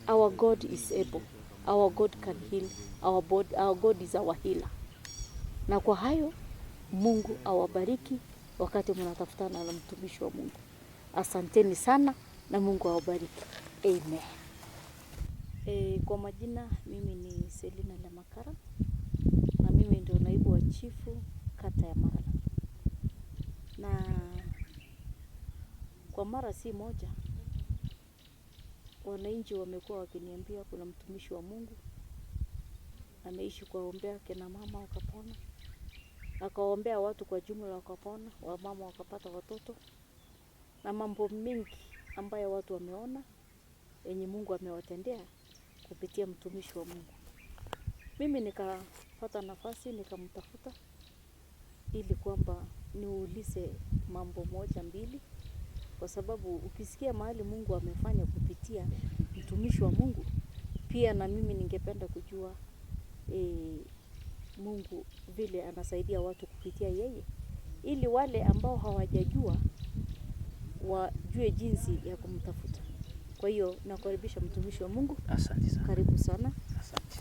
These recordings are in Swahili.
Our God is able. Our God can heal. Our God is our healer. Na kwa hayo, Mungu awabariki wakati mnatafutana na mtumishi wa Mungu. Asanteni sana na Mungu awabariki. Amen. Kwa majina mimi ni Selina Lemakara na mimi ndio naibu wa chifu kata ya Marala. Na kwa mara si moja wananchi wamekuwa wakiniambia kuna mtumishi wa Mungu ameishi kuwaombea kina mama wakapona, akawaombea watu kwa jumla wakapona, wamama wakapata watoto, na mambo mengi ambayo watu wameona yenye Mungu amewatendea kupitia mtumishi wa Mungu. Mimi nikapata nafasi nikamtafuta ili kwamba niulize mambo moja mbili, kwa sababu ukisikia mahali Mungu amefanya kupitia mtumishi wa Mungu, pia na mimi ningependa kujua Mungu vile anasaidia watu kupitia yeye, ili wale ambao hawajajua wajue jinsi ya kumtafuta. Kwa hiyo nakaribisha mtumishi wa Mungu. Asante sana. Karibu sana. Asante.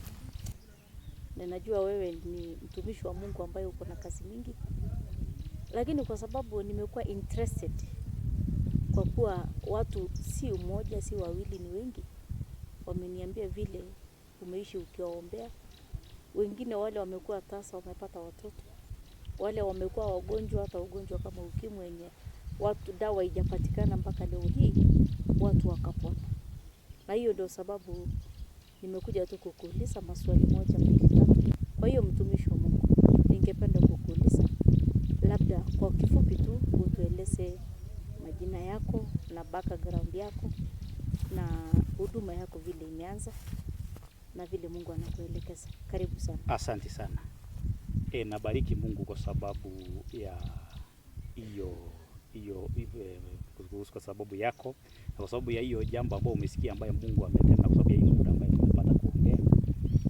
Na najua wewe ni mtumishi wa Mungu ambaye uko na kazi mingi, lakini kwa sababu nimekuwa interested, kwa kuwa watu si mmoja si wawili, ni wengi wameniambia vile umeishi ukiwaombea. Wengine wale wamekuwa tasa wamepata watoto, wale wamekuwa wagonjwa, hata ugonjwa kama ukimwi wenye watu dawa haijapatikana mpaka leo hii watu wakapona. Na hiyo ndio sababu nimekuja tu kukuuliza maswali moja mbili tatu. Kwa hiyo mtumishi wa Mungu, ningependa kukuuliza labda kwa kifupi tu utueleze majina yako na background yako na huduma yako vile imeanza na vile Mungu anakuelekeza. Karibu sana. Asante sana. Nabariki Mungu kwa sababu ya hiyo kwa sababu yako, na kwa sababu ya hiyo jambo ambalo umesikia ambayo Mungu ametenda, kwa sababu ya hiyo muda ambayo tumepata kuongea.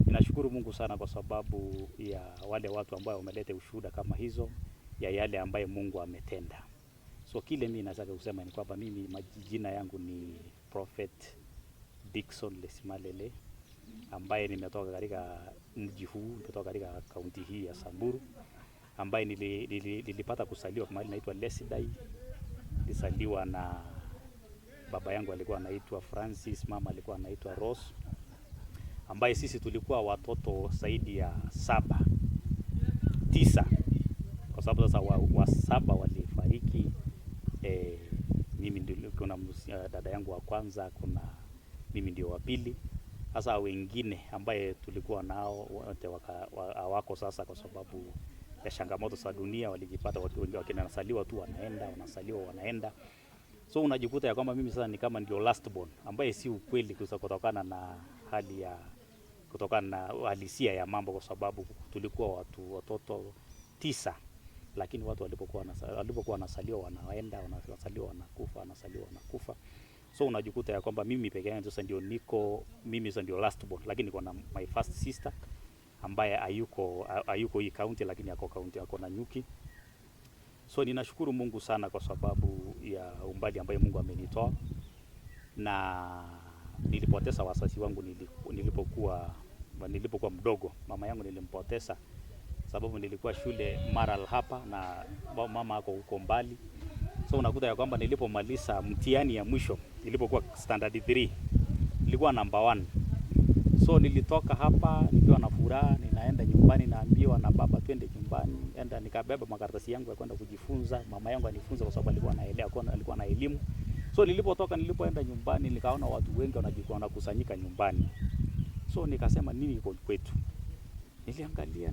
Ninashukuru Mungu sana kwa sababu ya wale watu ambao wameleta ushuhuda kama hizo ya yale ambayo Mungu ametenda. So kile mimi nataka kusema ni kwamba mimi majina yangu ni Prophet Dickson Lesimalele, ambaye nimetoka katika mji huu, nimetoka katika kaunti hii ya Samburu, ambaye nilipata kusaliwa mahali naitwa Lesidai. Nilisaliwa na baba yangu alikuwa anaitwa Francis, mama alikuwa anaitwa Rose, ambaye sisi tulikuwa watoto zaidi ya 9, kwa sababu sasa wa 7 walifariki. Mimi ndio kuna dada yangu wa kwanza, kuna mimi ndio wa pili. Sasa wengine ambaye tulikuwa nao wote hawako sasa, kwa sababu ya changamoto za dunia. Walijipata watu wengi wakinasaliwa tu wanaenda. So unajikuta ya kwamba mimi sasa ni kama ndio last born, ambaye si ukweli, kutokana na hali ya kutokana na halisia ya mambo, kwa sababu tulikuwa watoto 9, lakini watu walipokuwa wanasaliwa wanaenda, wanasaliwa wanakufa. So unajikuta ya kwamba mimi peke yangu sasa ndio mimi sasa ndio last born, lakini niko na my first sister ambaye hayuko hii county, lakini ako na Nyuki. So ninashukuru Mungu sana kwa sababu ya umbali ambaye Mungu amenitoa, na nilipoteza wazazi wangu nilipokuwa mdogo. Mama yangu nilimpoteza sababu nilikuwa shule Marala hapa na mama ako huko mbali. So unakuta ya kwamba nilipomaliza mtihani ya mwisho, nilipokuwa standard 3, nilikuwa number 1. So nilitoka hapa nikiwa na furaha, ninaenda nyumbani, naambiwa na baba twende nyumbani. Nikabeba makaratasi yangu ya kwenda kujifunza. Mama yangu anifunza kwa sababu alikuwa na elimu. So nilipoenda nyumbani, nikaona watu wengi wanakusanyika nyumbani. So nikasema nini iko kwetu? Niliangalia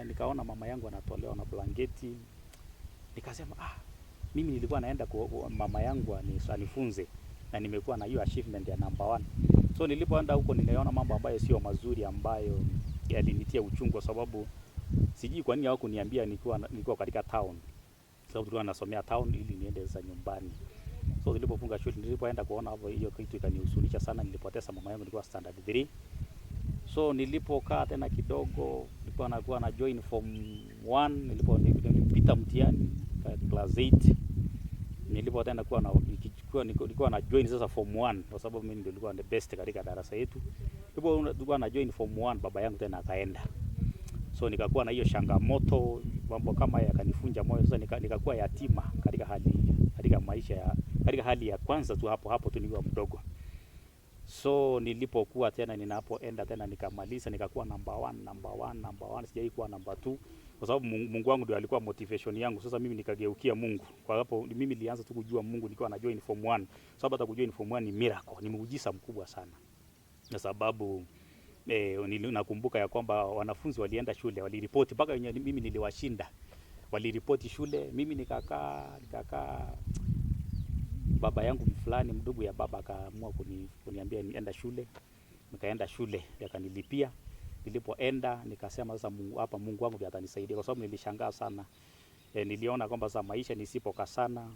nikaona mama yangu anatolewa na blanketi. Nikasema mimi nilikuwa naenda kwa mama yangu anifunze, na nimekuwa na hiyo achievement ya number 1. So nilipoenda huko niliona mambo ambayo sio mazuri, ambayo yalinitia uchungu, kwa sababu sijui kwa nini hawakuniambia nilikuwa katika town, sababu tulikuwa nasomea town ili niende za nyumbani. So nilipofunga shule, nilipoenda kuona hapo, hiyo kitu ikanihuzunisha sana. Nilipoteza mama yangu, nilikuwa standard 3. So nilipokaa tena kidogo, nilikuwa na join form 1, nilipita mtihani class 8. Nilipotenda nilikuwa na join sasa form 1 kwa sababu mimi ndio nilikuwa the best katika darasa yetu. Nilikuwa na join form 1, baba yangu tena akaenda. So nikakuwa na hiyo changamoto, mambo kama yakanifunja moyo. Sasa nikakuwa yatima katika maisha katika hali ya kwanza tu hapo tu nikiwa mdogo. So nilipokuwa tena ninapoenda tena nikamaliza, nikakuwa number 1, sijai kuwa number 2 kwa sababu Mungu wangu ndio alikuwa motivation yangu. Sasa mimi nikageukia Mungu. Kwa hapo mimi nilianza tu kujua Mungu nikiwa na join form 1. Sababu hata kujoin form 1 ni miracle, ni muujiza mkubwa sana. Kwa sababu nakumbuka ya kwamba wanafunzi walienda shule, waliripoti mpaka mimi niliwashinda. Waliripoti shule, mimi nikakaa baba yangu fulani mdogo ya baba akaamua kuniambia nienda shule. Nikaenda shule, yakanilipia. Nilipoenda nikasema sasa hapa Mungu wangu atanisaidia kwa sababu nilishangaa sana. Niliona kwamba sasa maisha nisipokaa sana,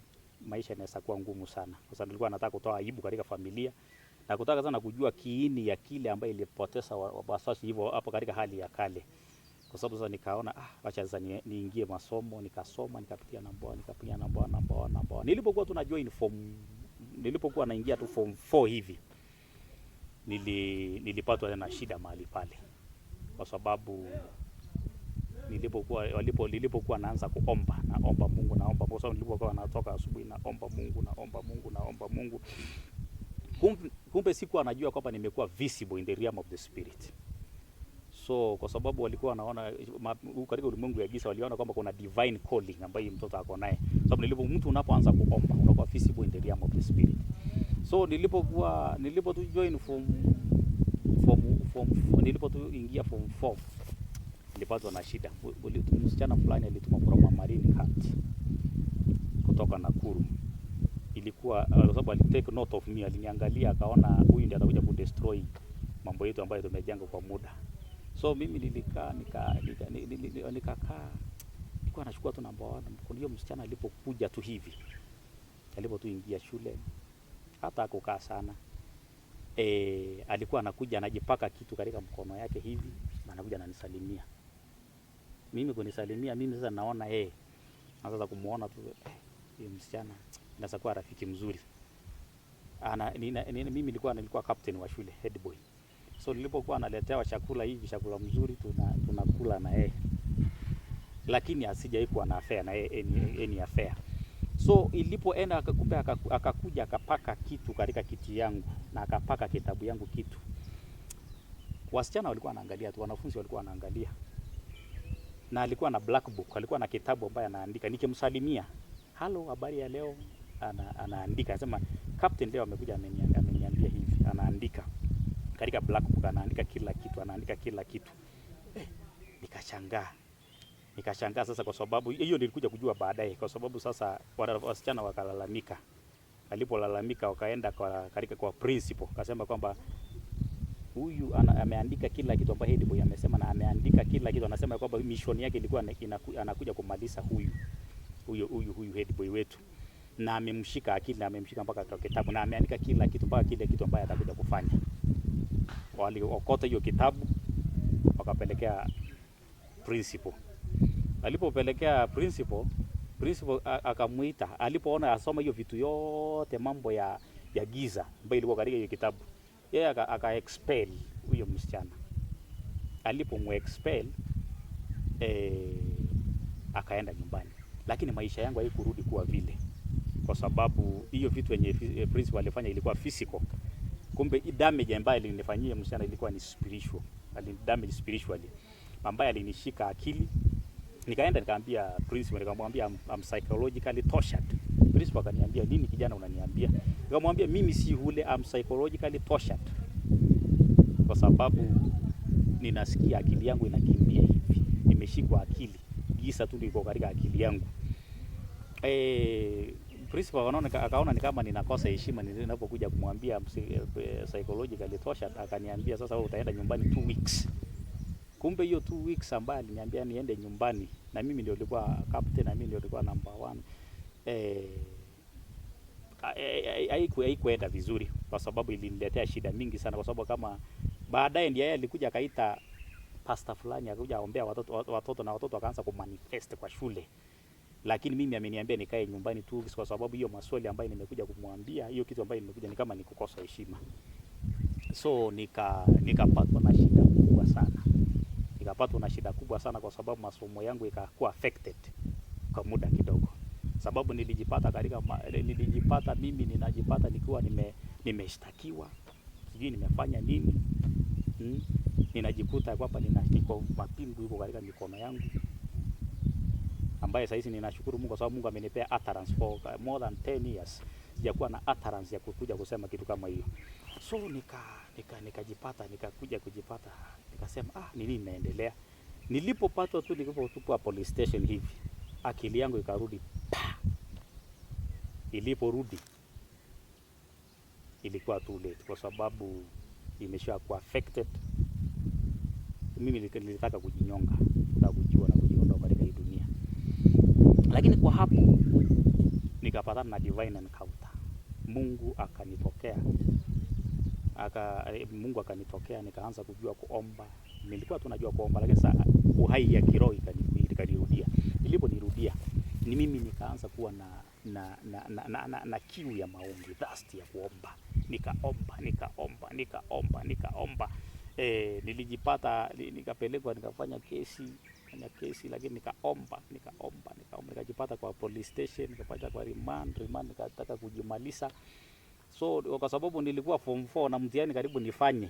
maisha yanaweza kuwa ngumu sana. Kwa sababu nilikuwa nataka kutoa aibu katika familia na kutaka sana kujua kiini ya kile ambaye ilipoteza wazazi hivyo hapo katika hali ya kale. Kwa sababu sasa nikaona acha sasa niingie masomo, nikasoma, nikapitia namba 1. Nilipokuwa tuna join nilipokuwa naingia tu form 4 hivi, nilipatwa na shida mahali pale. Kwa sababu nilipokuwa naanza naomba Mungu, kwa sababu nilipokuwa natoka asubuhi naomba Mungu. Kumbe sikuwa najua kwamba nimekuwa visible in the realm of the spirit. So kwa sababu walikuwa wanaona katika ulimwengu ya giza, waliona kwamba kuna divine calling ambayo mtoto ako naye. Sababu mtu unapoanza kuomba unakuwa visible in the realm of the spirit. So nilipojoin nilipoingia form 4 nilipatwa na shida. Msichana fulani alituma from Marine Camp kutoka Nakuru. Ilikuwa kwa sababu alitake note of me, aliniangalia akaona huyu ndiye atakuja kudestroy mambo yetu ambayo tumejenga kwa muda. So mimi nilikaa nilikuwa nachukua tu namba 1. Kwa hiyo msichana alipokuja tu hivi, alipotuingia shule, hata hakukaa sana. Alikuwa anakuja anajipaka kitu katika mkono yake hivi, na anakuja ananisalimia. Mimi kunisalimia, mimi sasa naona naanza kumuona tu huyu msichana inaweza kuwa rafiki mzuri. Mimi nilikuwa captain wa shule, head boy. So nilipokuwa naletewa chakula mzuri tunakula na yeye. Lakini asijaikuwa na affair na yeye, ni affair. So ilipoenda akakuja akapaka kitu katika kiti yangu na akapaka kitabu yangu kitu. Wasichana walikuwa wanaangalia tu, wanafunzi walikuwa wanaangalia. Na alikuwa na black book, alikuwa na kitabu ambaye anaandika. Nikimsalimia, "Hello, habari ya leo?" Anaandika. Anasema, "Captain leo amekuja ameniambia hivi." Anaandika. Katika black book anaandika kila kitu. Nikashangaa sasa, kwa sababu hiyo nilikuja kujua baadaye, kwa sababu sasa wasichana wakalalamika. Walipolalamika wakaenda kwa principal, akasema kwamba huyu ameandika kila kitu ambaye head boy amesema, na ameandika kila kitu. Anasema kwamba mission yake ilikuwa anakuja kumaliza huyu head boy wetu, na amemshika akili na amemshika mpaka kwa kitabu, na ameandika kila kitu mpaka kile kitu ambaye atakuja kufanya. Waliokota hiyo kitabu wakapelekea principal. Alipopelekea principal akamuita. Alipoona asoma hiyo vitu yote, mambo ya giza ambayo ilikuwa katika hiyo kitabu, yeye aka-expel huyo msichana. Alipomu-expel akaenda nyumbani. Lakini maisha yangu haikurudi kuwa vile, kwa sababu hiyo vitu yenye principal alifanya ilikuwa physical. Kumbe damage ambayo alinifanyia msichana ilikuwa ni spiritual. Damage spiritually, ambaye alinishika akili. Nikaenda nikamwambia principal, nikamwambia I'm psychologically tortured. Principal akaniambia, "Nini kijana unaniambia?" Nikamwambia, "Mimi si hule, I'm psychologically tortured. Kwa sababu ninasikia akili yangu inakimbia hivi. Nimeshikwa akili. Giza tu liko katika akili yangu." Principal akaona ni kama ninakosa heshima ninapokuja kumwambia psychologically tortured. Akaniambia, "Sasa wewe utaenda nyumbani 2 weeks." Kumbe hiyo 2 weeks ambayo aliniambia niende nyumbani, na mimi ndio nilikuwa captain na mimi ndio nilikuwa number 1, haikuenda vizuri, kwa sababu iliniletea shida mingi sana. Kwa sababu kama baadaye ndiye alikuja akaita pastor fulani akakuja aombea watoto na watoto wakaanza kumanifest kwa shule. lakini mimi ameniambia nikae nyumbani tu, kwa sababu hiyo maswali ambayo nimekuja kumwambia, hiyo kitu ambayo nimekuja ni kama ni kukosa heshima. So nikapatwa na shida kubwa sana, kwa sababu masomo yangu ikakuwa affected kwa muda kidogo, sababu ninajipata nikiwa nimeshtakiwa, sijui nimefanya nini. Ninajikuta kwamba ninashikwa mapingu yuko katika mikono yangu, ambaye sasa ninashukuru Mungu kwa sababu Mungu amenipea utterance for more than 10 years. Sijakuwa na utterance ya kukuja kusema kitu kama hiyo. So nikakuja kujipata, nikasema ni nini inaendelea? Nilipopatwa tu nilipotupwa police station hivi, akili yangu ikarudi. Iliporudi ilikuwa too late, kwa sababu imeshakuwa affected. Mimi nilitaka kujinyonga, na kujiondoa katika hii dunia. Lakini kwa hapo nikapatana na divine encounter. Mungu akanitokea, nikaanza kujua kuomba. Nilikuwa tunajua kuomba, lakini sasa uhai ya kiroho ikanirudia. Iliponirudia ni mimi nikaanza kuwa na kiu ya maombi, thirst ya kuomba. Nikaomba. Nilijipata nikapelekwa nikafanya kesi, lakini nikaomba, nikajipata kwa police station, nikapata kwa remand, nikataka kujimaliza. So kwa sababu nilikuwa form 4 na mtihani karibu nifanye,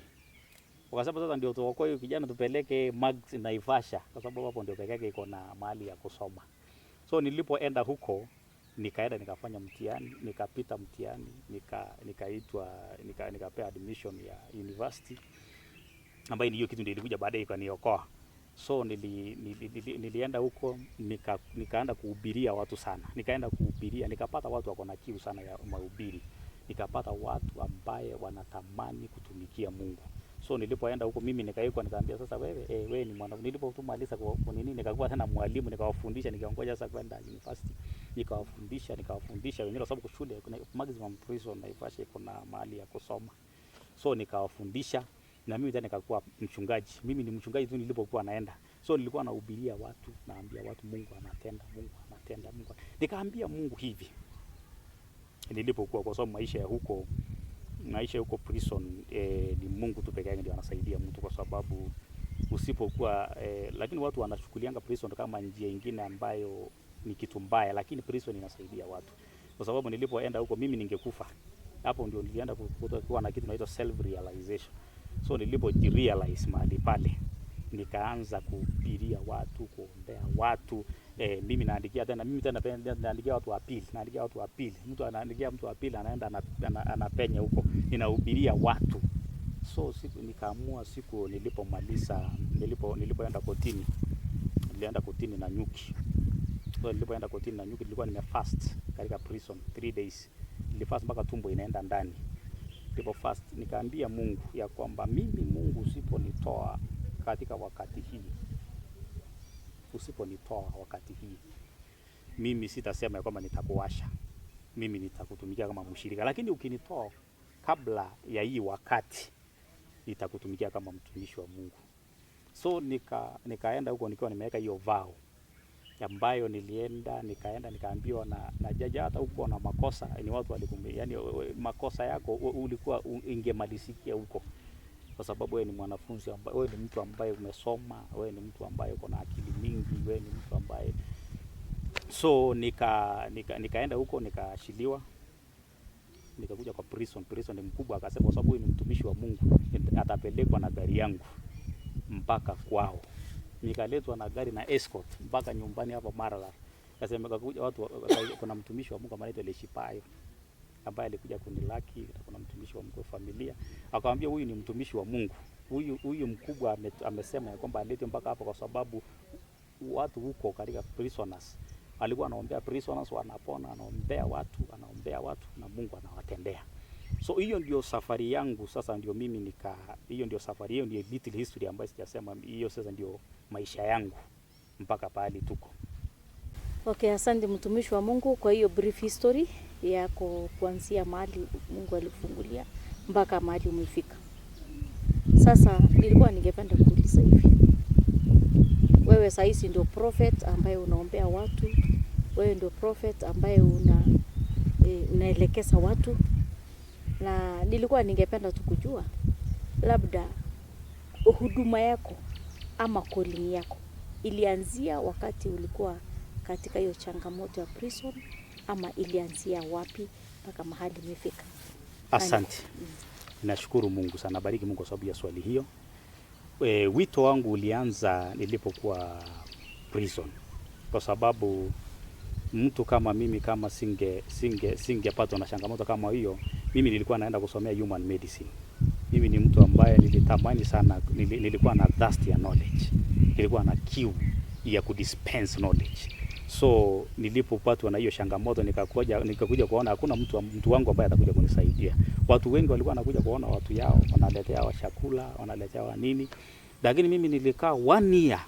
wakasema sasa ndio tuokoe huyu kijana tupeleke Mags Naivasha, kwa sababu hapo ndio pekee yake iko na mahali ya kusoma. So nilipoenda huko, nikaenda nikafanya mtihani, nikapita mtihani, nikapewa admission ya university, ambayo ni hiyo kitu ndio ilikuja baadaye ikaniokoa. So nilienda huko, nikaanza kuhubiria watu sana. Nikapata watu wako na kiu sana ya mahubiri. Nikapata watu ambaye wanatamani kutumikia Mungu. So nilipoenda huko mimi nikaambia sasa wewe ni mwana. Nilipotumaliza kwa nini nikakuwa tena mwalimu, nikawafundisha, nikaongoja sasa kwenda university. Nikawafundisha wengine, kwa sababu shule kuna maximum prison Naivasha iko na mahali ya kusoma. So nikawafundisha, na mimi tena nikakuwa mchungaji. Mimi ni mchungaji tu nilipokuwa naenda. So nilikuwa nahubiria watu, naambia watu Mungu anatenda. Nikaambia Mungu hivi nilipokuwa, kwa sababu maisha huko prison ni Mungu tu pekee yake ndiye anasaidia mtu, kwa sababu usipokuwa lakini watu wanachukulianga prison kama njia nyingine ambayo ni kitu mbaya, lakini prison inasaidia watu. Kwa sababu nilipoenda huko mimi ningekufa. Hapo ndio nilienda kuwa na kitu inaitwa self realization. So nilipojirealize mahali pale, nikaanza kuhubiria watu, kuombea watu. Mimi naandikia watu wa pili. Mtu anaandikia mtu wa pili, anaenda anapenya huko, ninahubiria watu. So nikaamua siku nilipomaliza, nilipoenda kotini, nilienda kotini na nyuki. So nilipoenda kotini na nyuki, nilikuwa nimefast katika prison 3 days. Nilifast mpaka tumbo inaenda ndani. Fast nikaambia Mungu ya kwamba mimi Mungu, usiponitoa wakati hii, mimi sitasema ya kwamba nitakuasha, mimi nitakutumikia kama mshirika, lakini ukinitoa kabla ya hii wakati, nitakutumikia kama mtumishi wa Mungu. So nikaenda huko nikiwa nimeweka hiyo vow, ambayo nikaambiwa na jaji, hata huko na makosa ni watu walikumbuka, yani makosa yako ulikuwa ingemalizikia huko, kwa sababu wewe ni mwanafunzi ambaye, wewe ni mtu ambaye umesoma, wewe ni mtu ambaye uko na akili mingi, wewe ni mtu ambaye. So nikaenda huko, nikaashiliwa, nikakuja kwa prison ni mkubwa, akasema kwa sababu wewe ni mtumishi wa Mungu, atapelekwa na gari yangu mpaka kwao. Nikaletwa na gari na escort mpaka nyumbani hapa Maralal. Akasema kakuja watu, kuna mtumishi wa Mungu anaitwa Leshipayo ambaye alikuja kunilaki, kuna mtumishi wa Mungu familia. Akamwambia huyu ni mtumishi wa Mungu. Huyu mkubwa amesema ya kwamba alete mpaka hapa, kwa sababu watu huko katika prisoners alikuwa anaombea prisoners wanapona, anaombea watu na Mungu anawatendea. So hiyo ndio safari yangu sasa, ndio mimi hiyo ndio safari, hiyo ndio little history ambayo sijasema, hiyo sasa ndio maisha yangu mpaka pale tuko. Okay, asante mtumishi wa Mungu kwa hiyo brief history yako, kuanzia mahali Mungu alifungulia mpaka mahali umefika. Sasa nilikuwa ningependa kuuliza hivi, wewe sasa ndio prophet ambaye unaombea watu, wewe ndio prophet ambaye unaelekeza watu, na nilikuwa ningependa tu kujua labda huduma yako ama calling yako ilianzia wakati ulikuwa katika hiyo changamoto ya prison, ama ilianzia wapi mpaka mahali imefika? Asante. Nashukuru Mungu sana, bariki Mungu kwa sababu ya swali hiyo. Wito wangu ulianza nilipokuwa prison, kwa sababu mtu kama mimi kama singepatwa na changamoto kama hiyo, mimi nilikuwa naenda kusomea human medicine. Mimi ni mtu ambaye nilitamani sana, nilikuwa na thirst ya knowledge, nilikuwa na kiu ya kudispense knowledge. So nilipopatwa na hiyo changamoto nikakuja kuona hakuna mtu wangu ambaye atakuja kunisaidia. Watu wengi walikuwa wanakuja kuona watu yao, wanaletea wa chakula, wanaletea wa nini, lakini mimi nilikaa 1 year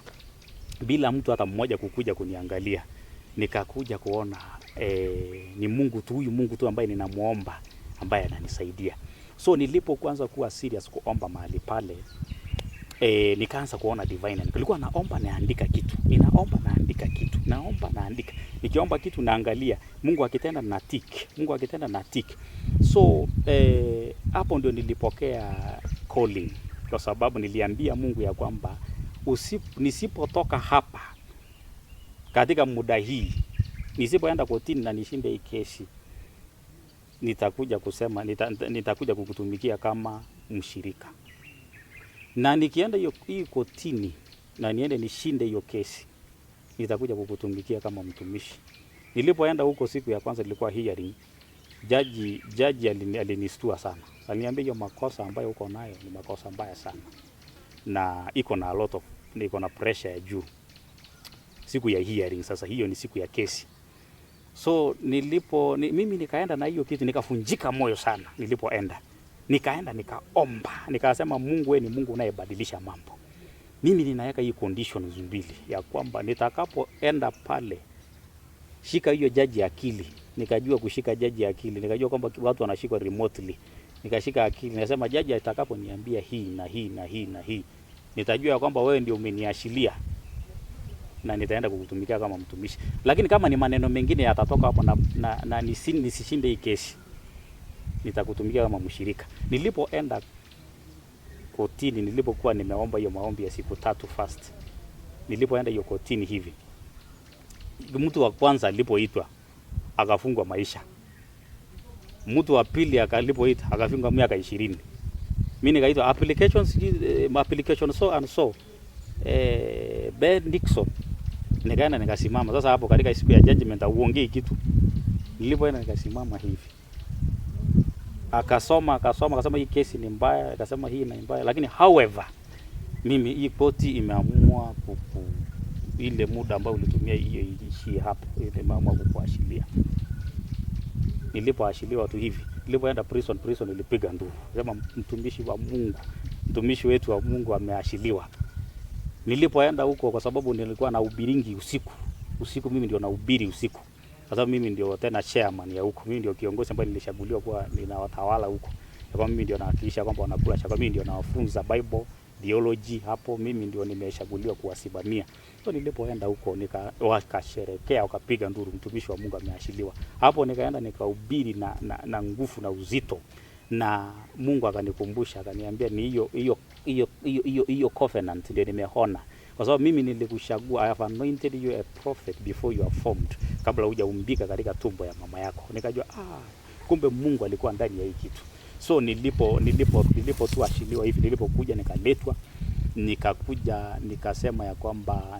bila mtu hata mmoja kukuja kuniangalia. Nikakuja kuona ni Mungu tu, huyu Mungu tu ambaye ninamuomba, ambaye ananisaidia. So nilipoanza kuwa serious kuomba mahali pale, nikaanza kuona divine. Nilikuwa naomba naandika kitu, ninaomba naandika kitu, naomba naandika, nikiomba kitu naangalia, Mungu akitenda na tick, Mungu akitenda na tick. So hapo ndio nilipokea calling, kwa sababu niliambia Mungu ya kwamba nisipotoka hapa katika muda hii, nisipoenda kotini na nishinde hii kesi, nitakuja kusema nitakuja kukutumikia kama mshirika. Na nikienda hii kotini na niende nishinde hiyo kesi, nitakuja kukutumikia kama mtumishi. Nilipoenda huko siku ya kwanza ilikuwa hearing, jaji alinistua sana. Aliniambia hiyo makosa ambayo uko nayo ni makosa mbaya sana, na iko na pressure ya juu. Siku ya hearing sasa, hiyo ni siku ya kesi. So mimi nikaenda na hiyo kitu, nikafunjika moyo sana. Nilipoenda nikaenda nikaomba, nikasema Mungu, wewe ni Mungu unayebadilisha mambo. Mimi ninaweka hii conditions mbili ya kwamba nitakapoenda pale, shika hiyo jaji akili. Nikajua kushika jaji akili, nikajua kwamba watu wanashikwa remotely. Nikashika akili, nikasema jaji atakaponiambia hii na hii na hii na hii, nitajua kwamba wewe ndio umeniashiria na nitaenda kukutumikia kama mtumishi. Lakini kama ni maneno mengine yatatoka hapo na nisishinde hii kesi, nitakutumikia kama mshirika. Nilipoenda kotini, nilipokuwa nimeomba hiyo maombi ya siku 3 fast, nilipoenda hiyo kotini hivi, mtu wa kwanza alipoitwa akafungwa maisha. Mtu wa pili alipoitwa akafungwa miaka 20. Mimi nikaitwa application so and so Ben Nixon. Nikaenda nikasimama. Sasa hapo katika siku ya judgment uongee kitu. Nilipoenda nikasimama hivi, akasoma hii kesi ni mbaya, akasema hii ni mbaya, lakini however mimi hii koti imeamua ile muda ambao ulitumia hiyo ishi hapo, ile imeamua kukuashilia. Nilipoashiliwa tu hivi, nilipoenda prison ilipiga nduru, sema mtumishi wa Mungu, mtumishi wetu wa Mungu ameashiliwa. Nilipoenda huko, kwa sababu nilikuwa na ubiringi usiku mimi ndio nahubiri usiku, kwa sababu mimi ndio tena chairman ya huko, mimi ndio kiongozi ambaye nilishaguliwa kuwa ninawatawala huko. Kwa mimi ndio nahakikisha kwamba wanakula chakula, mimi ndio nawafunza Bible theology hapo, mimi ndio nimeshaguliwa kuwasimamia. So nilipoenda huko wakasherekea, wakapiga nduru, mtumishi wa Mungu ameashiliwa. Hapo nikaenda nikahubiri na nguvu na uzito, na Mungu akanikumbusha, akaniambia ni hiyo covenant ndio nimeona, kwa sababu mimi nilikuchagua, I have anointed you a prophet before you are formed, kabla hujaumbika katika tumbo ya mama yako. Nikajua kumbe Mungu alikuwa ndani ya hii kitu. So nilipo tuashiliwa hivi, nilipokuja nikaletwa, nikakuja nikasema ya kwamba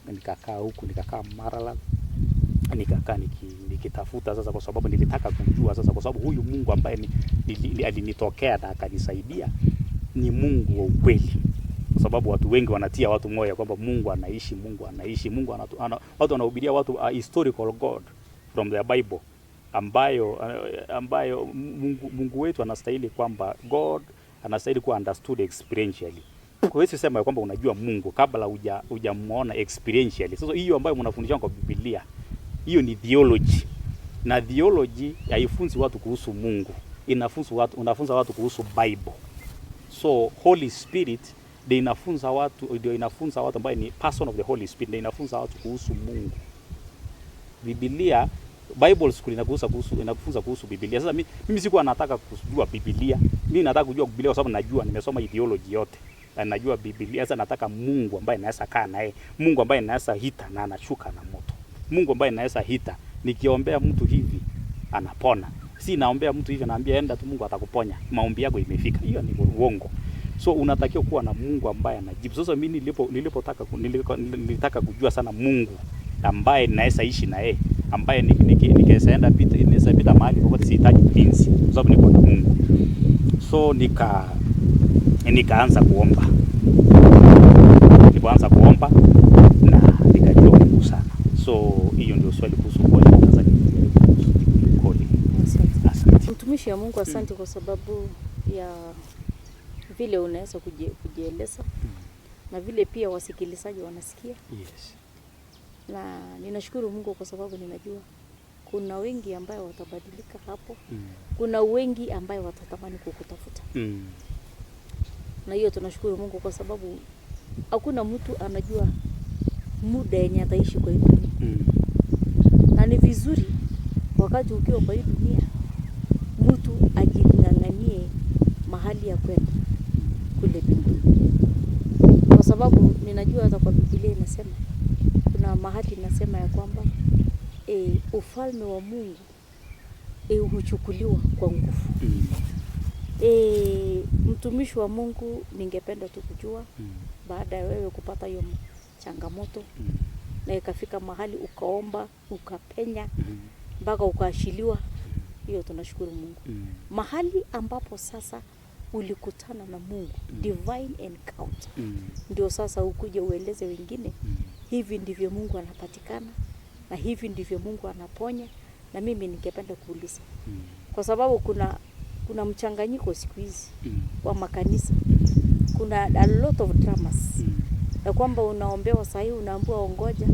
nikakaa huku, nikakaa Marala, nikakaa nikitafuta sasa, kwa sababu nilitaka kujua sasa, kwa sababu huyu Mungu ambaye alinitokea na akanisaidia ni Mungu wa ukweli. Kwa sababu watu wengi wanatia watu moyo kwamba Mungu anaishi, watu wanahubiria watu a historical God from the Bible, ambayo Mungu wetu anastahili, kwamba God anastahili kuwa understood experientially. Huwezi sema kwamba unajua Mungu kabla hujamuona experientially. Sasa hiyo ambayo mnafundishwa kwa Biblia, hiyo ni theology. Na theology haifunzi watu kuhusu Mungu, unafunza watu kuhusu Bible. So Holy Spirit ndio inafunza watu ambaye ni person of the Holy Spirit, ndio inafunza watu kuhusu Mungu. Biblia, Bible school inafunza kuhusu Biblia. Sasa mimi sikuwa nataka kujua Biblia. Mimi nataka kujua Biblia kwa sababu najua nimesoma ideology yote. Na najua Biblia. Sasa nataka Mungu ambaye naweza kaa naye. Mungu ambaye naweza hita na anashuka na moto. Mungu ambaye naweza hita nikiombea mtu hivi anapona. Si naombea mtu hivi naambia enda tu Mungu atakuponya. Maombi yako imefika. Hiyo ni uongo. So unatakiwa kuwa na Mungu ambaye anajibu. Sasa mimi nilitaka kujua sana Mungu ambaye naweza ishi na yeye, ambaye nikienda pita mahali popote sihitaji ulinzi kwa sababu niko na Mungu. So nikaanza kuomba. Nilipoanza kuomba na nikajua Mungu sana. So hiyo ndio swali kuhusu Asante. Mtumishi wa Mungu, asante kwa sababu ya vile unaweza kujieleza na vile pia wasikilizaji wanasikia. Yes. Na ninashukuru Mungu kwa sababu ninajua kuna wengi ambao watabadilika hapo. Kuna wengi ambao watatamani kukutafuta. Na hiyo tunashukuru Mungu kwa sababu hakuna mtu anajua muda yenye ataishi kwa hii dunia. Na ni vizuri wakati ukiwa kwa hii dunia mtu ajing'ang'anie mahali ya kwenda kule mbinguni. Kwa sababu ninajua hata kwa Biblia inasema, kuna mahali inasema ya kwamba ufalme wa Mungu huchukuliwa kwa nguvu. Mtumishi wa Mungu, ningependa tu kujua baada ya wewe kupata hiyo changamoto na ikafika mahali ukaomba, ukapenya mpaka ukaashiliwa, hiyo tunashukuru Mungu. Mahali ambapo sasa ulikutana na Mungu, divine encounter. Ndio sasa ukuje ueleze wengine, hivi ndivyo Mungu anapatikana na hivi ndivyo Mungu anaponya. Na mimi ningependa kuuliza, kwa sababu kuna mchanganyiko siku hizi kwa makanisa. Kuna a lot of dramas. Na kwamba unaombewa sahi, unaambiwa ongoja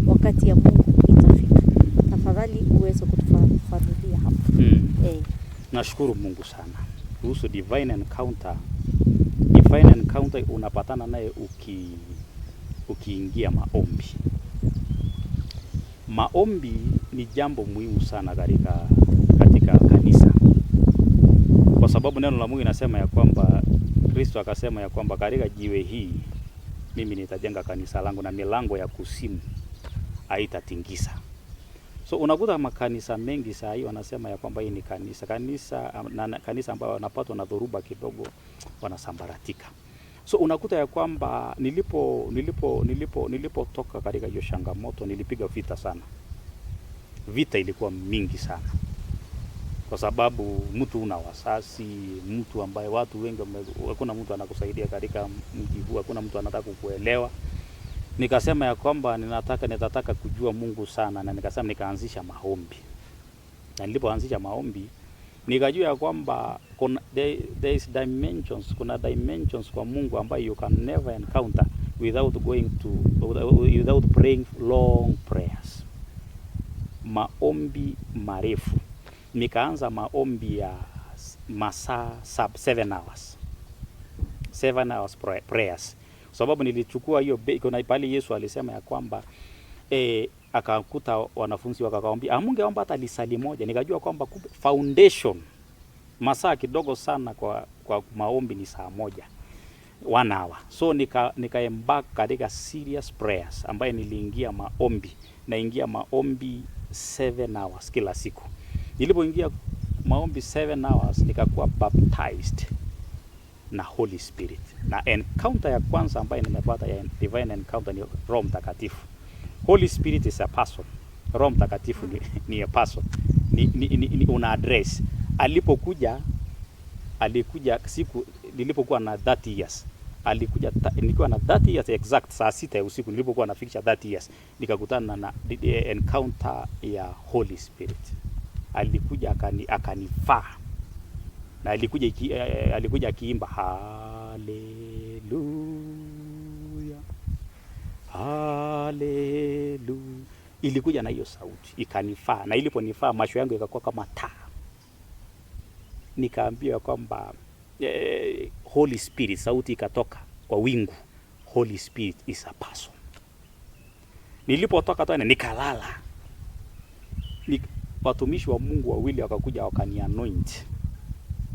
wakati ya Mungu itafika. Tafadhali uweze kutufafanulia hapo. Nashukuru Mungu sana. Kuhusu divine encounter. Divine encounter unapatana naye ukiingia maombi. Maombi ni jambo muhimu sana katika kanisa. Kwa sababu neno la Mungu inasema ya kwamba Kristo akasema ya kwamba katika jiwe hii mimi nitajenga kanisa langu na milango ya kuzimu haitatingisa. So unakuta makanisa mengi saa hii wanasema ya kwamba hii ni kanisa ambayo wanapatwa na dhoruba kidogo wanasambaratika. So unakuta ya kwamba nilipotoka katika hiyo changamoto nilipiga vita sana. Vita ilikuwa mingi sana. Kwa sababu mtu una wasasi, mtu ambaye watu wengi, hakuna mtu anakusaidia katika mji huu, hakuna mtu anataka kukuelewa. Nikasema ya kwamba nitataka kujua Mungu sana, na nikasema nikaanzisha maombi. Na nilipoanzisha maombi nikajua ya kwamba kuna dimensions kwa Mungu ambayo you can never encounter without praying long prayers. Maombi marefu. Nikaanza maombi ya masaa 7 hours. 7 hours prayers. Sababu nilichukua hiyo, kuna pale Yesu alisema ya kwamba akakuta wanafunzi wakakaombia, amungeomba hata lisali moja. Nikajua kwamba foundation masaa kidogo sana kwa maombi ni saa moja, 1 hour. So nika katika serious prayers ambaye niliingia maombi, naingia maombi 7 hours kila siku. Nilipoingia maombi 7 hours nikakuwa baptized na Holy Spirit. Na encounter ya kwanza ambayo nimepata ya divine encounter ni Roho Mtakatifu. Holy Spirit is a person. Roho Mtakatifu ni a person. Ni una address. Alikuja siku nilipokuwa na 30 years. Nilikuwa na 30 years exact saa 6 ya usiku nilipokuwa nafikisha 30 years. Nikakutana na encounter ya Holy Spirit. Alikuja akanifaa. Na alikuja akiimba haleluya, haleluya. Ilikuja na hiyo sauti ikanifaa, na iliponifaa macho yangu yakakuwa kama taa. Nikaambiwa kwamba Holy Spirit, sauti ikatoka kwa wingu, Holy Spirit is a person. Nilipotoka tena nikalala. watumishi wa Mungu wawili wakakuja wakani anoint,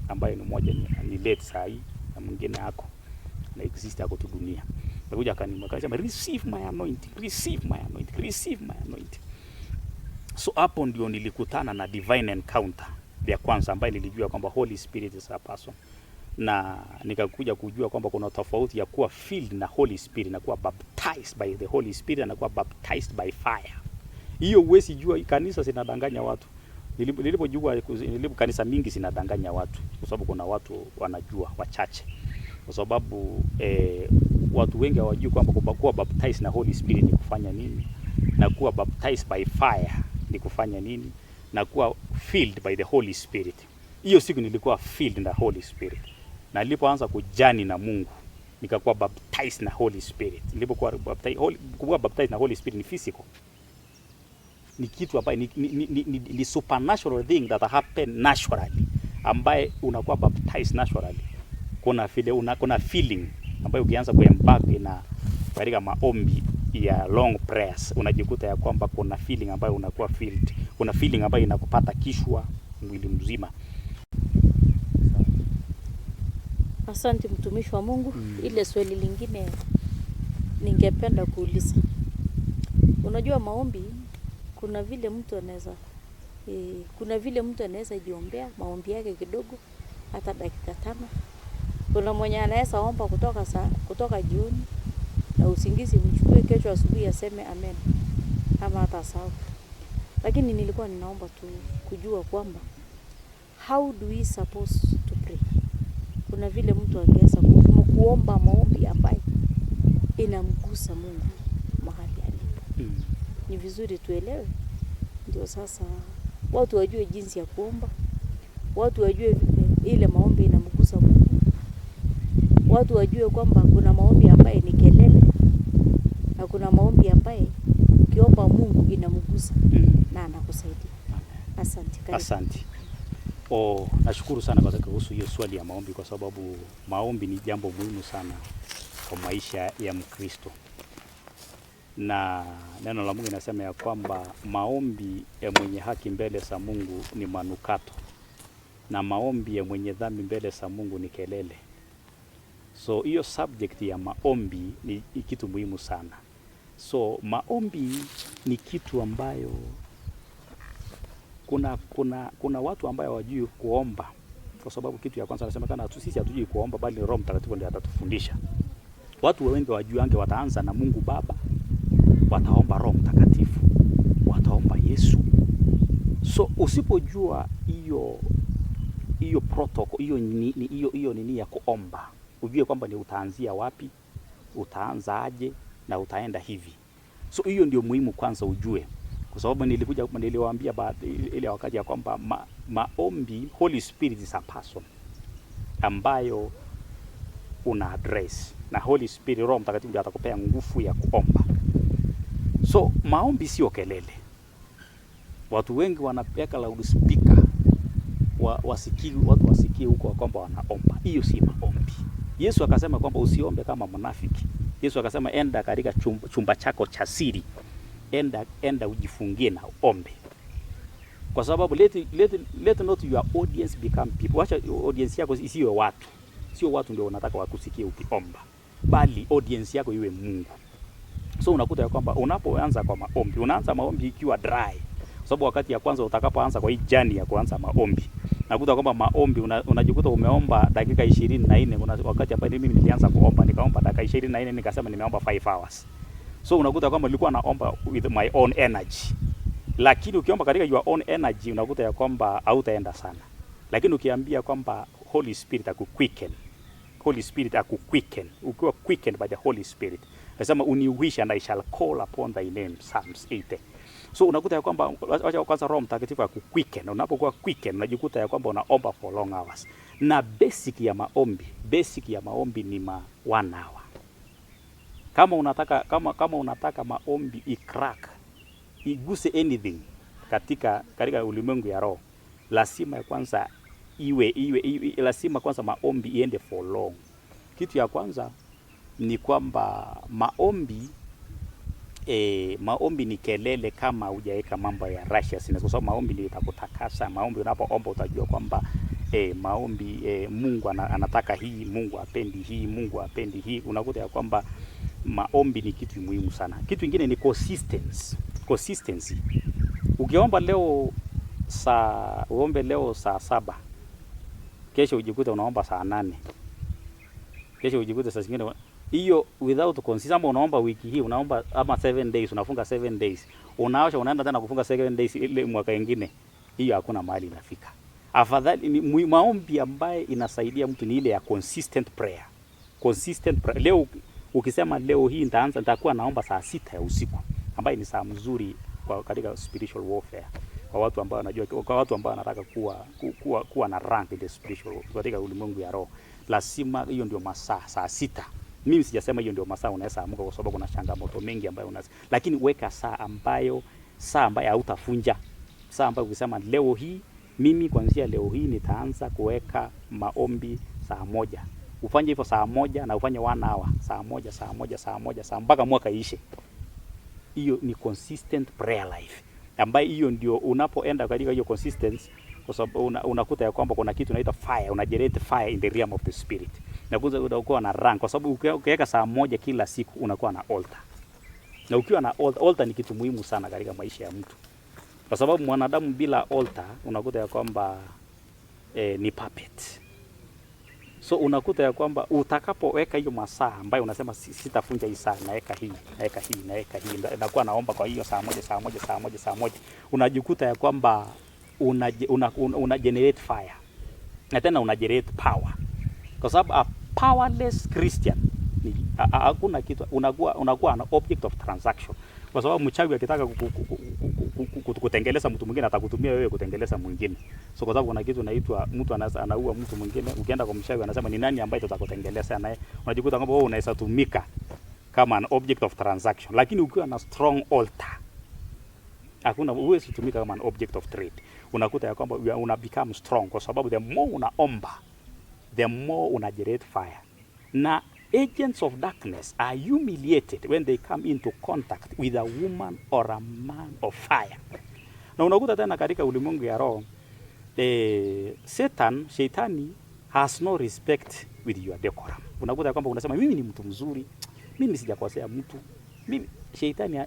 ambaye ni mmoja ni late sahi na mwingine ako na exist ako tu dunia. Akakuja akasema receive my anointing, receive my anointing, receive my anointing. So hapo ndio nilikutana na divine encounter ya kwanza, ambaye nilijua kwamba Holy Spirit is a person, na nikakuja kujua kwamba kuna tofauti ya kuwa filled na Holy Spirit na kuwa baptized by the Holy Spirit na kuwa baptized by fire. Hiyo huwezi jua. Kanisa zinadanganya watu. Nilipojua kanisa mingi zinadanganya watu, kwa sababu kuna watu wanajua wachache, kwa sababu watu wengi hawajui kwamba kuwa baptized na Holy Spirit ni kufanya nini, na kuwa baptized by fire ni kufanya nini, na kuwa filled by the Holy Spirit. Hiyo siku nilikuwa filled na Holy Spirit, na nilipoanza kujani na Mungu nikakuwa baptized na Holy Spirit. Nilipokuwa baptized na Holy Spirit ni physical, ni kitu ambaye ni supernatural thing that happen naturally, ambaye unakuwa baptized naturally. Kuna feeling ambayo ukianza kuembark na katika maombi ya long prayers, unajikuta ya kwamba kuna feeling ambayo unakuwa filled, kuna feeling ambayo inakupata kishwa mwili mzima. Asante mtumishi wa Mungu. Ile swali lingine ningependa kuuliza, unajua maombi kuna vile mtu anaweza jiombea maombi yake kidogo hata dakika 5. Kuna mwenye anaweza omba kutoka jioni na usingizi mchukue, kesho asubuhi aseme amen ama hata sawa. Lakini nilikuwa ninaomba tu kujua kwamba how do we supposed to pray? Kuna vile mtu angeweza kuomba maombi ambayo inamgusa Mungu mahali alipo. Ni vizuri tuelewe, ndio sasa watu wajue jinsi ya kuomba, watu wajue vile ile maombi inamgusa Mungu, watu wajue kwamba kuna maombi ambaye ni kelele na kuna maombi ambaye ukiomba Mungu inamgusa na anakusaidia. Asante. Asante. Nashukuru sana kwa kuhusu hiyo swali ya maombi, kwa sababu maombi ni jambo muhimu sana kwa maisha ya Mkristo. Na neno la Mungu linasema ya kwamba maombi ya mwenye haki mbele za Mungu ni manukato, na maombi ya mwenye dhambi mbele za Mungu ni kelele. So hiyo subject ya maombi ni kitu muhimu sana. So maombi ni kitu ambayo kuna watu ambao hawajui kuomba, kwa sababu kitu ya kwanza anasemekana sisi hatujui kuomba, bali Roho Mtakatifu ndiye atatufundisha. Watu wengi wajuange wataanza na Mungu Baba, wataomba Roho Mtakatifu, wataomba Yesu. So usipojua hiyo protocol, hiyo nini ya kuomba, ujue kwamba ni utaanzia wapi, utaanza aje na utaenda hivi. So hiyo ndio muhimu kwanza ujue, kwa sababu niliwaambia ile wakati ya kwamba maombi, Holy Spirit is a person ambayo una address, na Holy Spirit, Roho Mtakatifu ndiye atakupea nguvu ya kuomba. So maombi sio kelele. Watu wengi wanapeka loudspeaker watu wasikie huko kwamba wanaomba. Hiyo si maombi. Yesu akasema kwamba usiombe kama mnafiki. Yesu akasema enda katika chumba chako cha siri, enda ujifungie na ombe. Kwa sababu let not your audience become people. Wacha audience yako isiwe watu. Sio watu ndio wanataka wakusikie ukiomba, bali audience yako iwe Mungu. So unakuta ya kwamba unapoanza kwa maombi, unaanza maombi ikiwa dry. Kwa sababu wakati ya kwanza utakapoanza kwa hii jani ya kuanza maombi, nakuta kwamba maombi unajikuta umeomba dakika 24. Wakati hapa mimi nilianza kuomba, nikaomba dakika 24, nikasema nimeomba 5 hours. So unakuta kwamba nilikuwa naomba with my own energy. Lakini ukiomba katika your own energy unakuta ya kwamba hautaenda sana. Lakini ukiambia kwamba Holy Spirit akuquicken, Holy Spirit akuquicken, ukiwa quickened by the Holy Spirit, nasema uniwish and I shall call upon thy name, Psalms 80. So unakuta ya kwamba wacha kwanza Roho Mtakatifu akuquicken. Unapokuwa quicken unajikuta ya kwamba unaomba for long hours. Na basic ya maombi ni 1 hour. Kama unataka maombi i-crack, iguse anything katika ulimwengu ya roho, lazima kwanza lazima kwanza maombi iende for long. Kitu ya kwanza ni kwamba maombi maombi ni kelele kama hujaweka mambo ya righteousness, kwa sababu maombi ndio itakutakasa. Maombi unapoomba utajua kwamba maombi Mungu anataka hii, Mungu apendi hii, Mungu apendi hii. Unakuta ya kwamba maombi ni kitu muhimu sana. Kitu kingine ni consistency. Ukiomba leo uombe leo saa 7, kesho ujikute unaomba saa 8, kesho ujikute saa zingine hiyo without consistency. Unaomba wiki hii, unaomba ama 7 days, unafunga 7 days, unaosha unaenda tena kufunga 7 days ile mwaka mwingine, hiyo hakuna mahali inafika. Afadhali maombi ambaye inasaidia mtu ni ile ya consistent prayer. Leo ukisema leo hii nitakuwa naomba saa 6 ya usiku, ambaye ni saa mzuri katika spiritual warfare, kwa watu ambao wanajua, kwa watu ambao wanataka kuwa na rank in the spiritual katika ulimwengu ya roho, lazima hiyo ndio masaa saa 6. Mimi sijasema hiyo ndio masaa unaweza amka, kwa sababu kuna changamoto mengi ambayo lakini weka saa ambayo hautafunja, saa ambayo ukisema leo hii mimi kuanzia leo hii nitaanza kuweka maombi saa 1. Ufanye hivyo saa 1 na ufanye 1 hour, saa 1 mpaka mwaka ishe. Hiyo ni consistent prayer life, ambayo hiyo ndio unapoenda katika hiyo consistency, kwa sababu unakuta ya kwamba kuna kitu inaitwa fire, generate fire in the realm of the spirit. Na kwanza unakuwa na rank, kwa sababu ukiweka saa 1 kila siku unakuwa na altar. Na ukiwa na altar ni kitu muhimu sana katika maisha ya mtu, kwa sababu mwanadamu bila altar unakuta ya kwamba ni puppet. So unakuta ya kwamba utakapoweka hiyo masaa ambayo unasema sitafunja hii saa, naweka hii, nakuwa naomba kwa hiyo saa moja, unajikuta ya kwamba una generate fire, na tena una generate power, kwa sababu a powerless Christian hakuna kitu, unakuwa an object of transaction, kwa sababu mchawi akitaka kutengeleza mtu mwingine atakutumia wewe kutengeleza mwingine. So kwa sababu kuna kitu inaitwa mtu anaua mtu mwingine, ukienda kwa mchawi anasema ni nani ambaye tutakutengeleza naye, unajikuta kwamba wewe unaweza tumika kama an object of transaction. Lakini ukiwa na strong altar, hakuna, uwezi tumika kama an object of trade. Unakuta ya kwamba una become strong, kwa sababu the more unaomba, the more una generate fire. Na agents of darkness are humiliated when they come into contact with a woman or a man of fire. Na unakuta tena katika ulimwengu ya roho, Shetani has no respect with your decorum. Unakuta kwamba unasema mimi ni mtu mzuri, mimi sijakosea mtu, mimi Shetani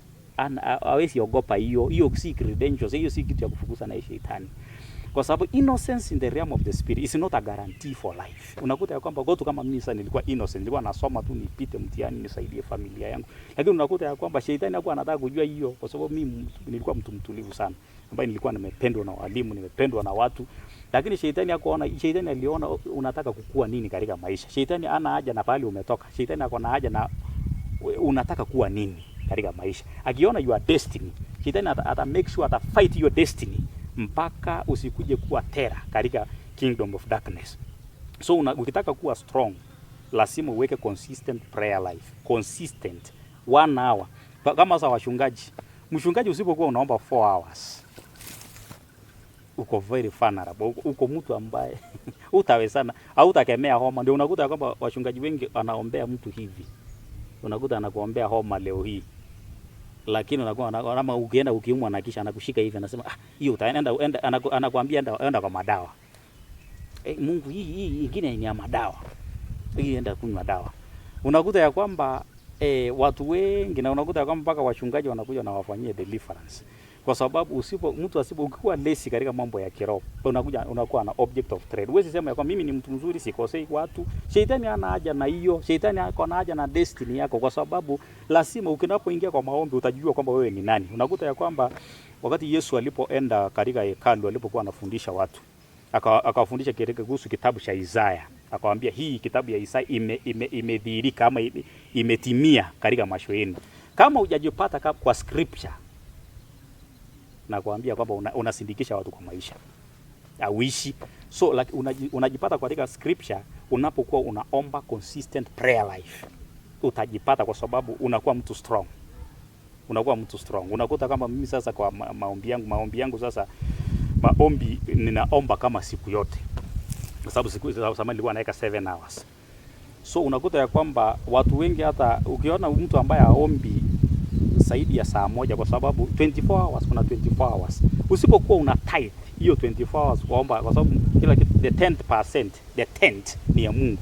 hawezi ogopa hiyo si credentials, hiyo si kitu ya kufukuza na Shetani. Kwa sababu innocence in the realm of the spirit is not a guarantee for life. Unakuta ya kwamba gotu kama mimi sasa nilikuwa innocent, nilikuwa nasoma tu nipite mtihani nisaidie familia yangu. Lakini unakuta ya kwamba Shetani hakuwa anataka kujua hiyo, kwa sababu mimi nilikuwa mtu mtulivu sana, ambaye nilikuwa nimependwa na walimu, nimependwa na watu. Lakini Shetani aliona unataka kukua nini katika maisha. Shetani hana haja na pale umetoka. Shetani ako na haja na unataka kuwa nini katika maisha. Akiona your destiny, Shetani ata make sure ata fight your destiny mpaka usikuje kuwa terror katika kingdom of darkness. So ukitaka kuwa strong, lazima uweke consistent prayer life. Consistent 1 hour. Kama za mchungaji usipokuwa unaomba 4 hours, uko very vulnerable, uko mtu ambaye utawezana au utakemea homa. Ndio unakuta kwamba wachungaji wengi anaombea mtu hivi, unakuta anakuombea homa leo hii, lakini unakuwa kama ukienda ukiumwa na kisha anakushika hivi anasema hiyo utaenda, anakuambia enda kwa madawa. Mungu hii nyingine ni ya madawa, hii enda kunywa dawa. Unakuta ya kwamba watu wengi, na unakuta ya kwamba mpaka wachungaji wanakuja na wafanyie deliverance, kwa sababu mtu ukikuwa lazy katika mambo ya kiroho, unakuwa na object of trade. Wewe sema ya kwamba mimi ni mtu mzuri, sikosei watu. Shetani hana haja na hiyo. Shetani ako na haja na destiny yako, kwa sababu lazima ukinapoingia kwa maombi utajua kwamba wewe ni nani. Unakuta ya kwamba wakati Yesu alipoenda katika hekalu, alipokuwa anafundisha watu, akawafundisha kuhusu kitabu cha Isaya, akawaambia hii kitabu ya Isaya imedhihirika ama imetimia katika macho yenu. Kama hujajipata kwa scripture, na kuambia kwamba unasindikisha watu kwa maisha auishi. So like unajipata katika scripture unapokuwa unaomba consistent prayer life, utajipata, kwa sababu unakuwa mtu strong. Unakuta kama mimi sasa kwa maombi yangu sasa, maombi ninaomba kama siku yote, kwa sababu siku za zamani nilikuwa naweka 7 hours. So unakuta ya kwamba watu wengi, hata ukiona mtu ambaye haombi zaidi ya saa moja, kwa sababu 24 hours kuna 24 hours. Usipokuwa una tithe hiyo 24 hours kuomba, kwa sababu kila kitu, the 10%, the 10th ni ya Mungu,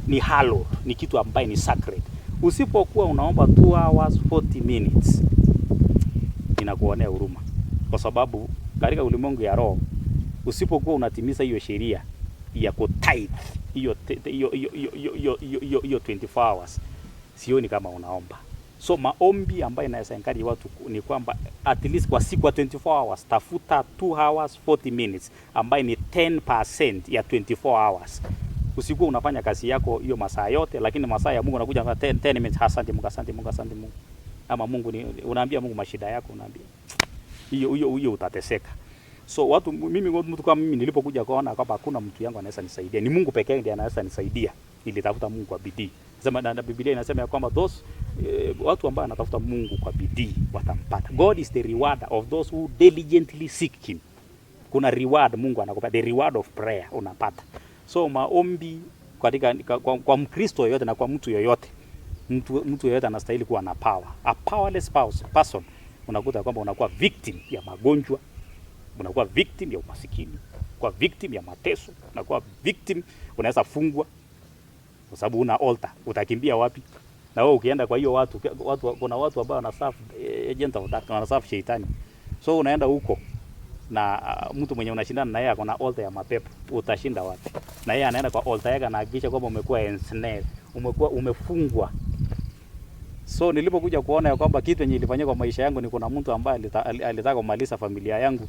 ni hallowed, ni kitu ambaye ni sacred. Usipokuwa unaomba 2 hours 40 minutes, inakuonea huruma, kwa sababu katika ulimwengu ya roho usipokuwa unatimiza hiyo sheria ya kutithe hiyo 24 hours, sioni kama unaomba. So maombi ambayo inaweza encourage watu ni kwamba at least kwa siku ya 24 hours tafuta 2 hours 40 minutes ambayo ni 10% ya 24 hours. Usikuwa unafanya kazi yako hiyo masaa yote, lakini masaa ya Mungu unakuja 10 minutes, asante Mungu, asante Mungu, asante Mungu. Ama Mungu ni unaambia Mungu mashida yako, unaambia. Hiyo utateseka. So mtu kama mimi nilipokuja kuona kwamba hakuna mtu yangu anaweza nisaidia, ni Mungu pekee ndiye anaweza nisaidia, nilitafuta Mungu kwa bidii. Sema na Biblia inasema ya kwamba watu ambao wanatafuta Mungu kwa bidii watampata. God is the rewarder of those who diligently seek him. Kuna reward Mungu anakupa, the reward of prayer unapata. So maombi kwa Mkristo yoyote na kwa mtu yoyote, mtu yoyote anastahili kuwa na power. A powerless person unakuta kwamba unakuwa victim ya magonjwa, unakuwa victim ya umasikini, unakuwa victim ya mateso, unakuwa victim, unaweza fungwa kwa sababu una altar. Utakimbia wapi? Na wewe ukienda kwa hiyo watu kuna watu ambao wanasafu agent of darkness, wanasafu shetani. So unaenda huko na mtu mwenye unashindana na yeye akona altar ya mapepo, utashinda wapi? Na yeye anaenda kwa altar yake na hakikisha kwamba umekuwa ensnared, umefungwa. So nilipokuja kuona ya kwamba kitu yenye ilifanyika kwa maisha yangu ni kuna mtu ambaye alitaka kumaliza familia yangu,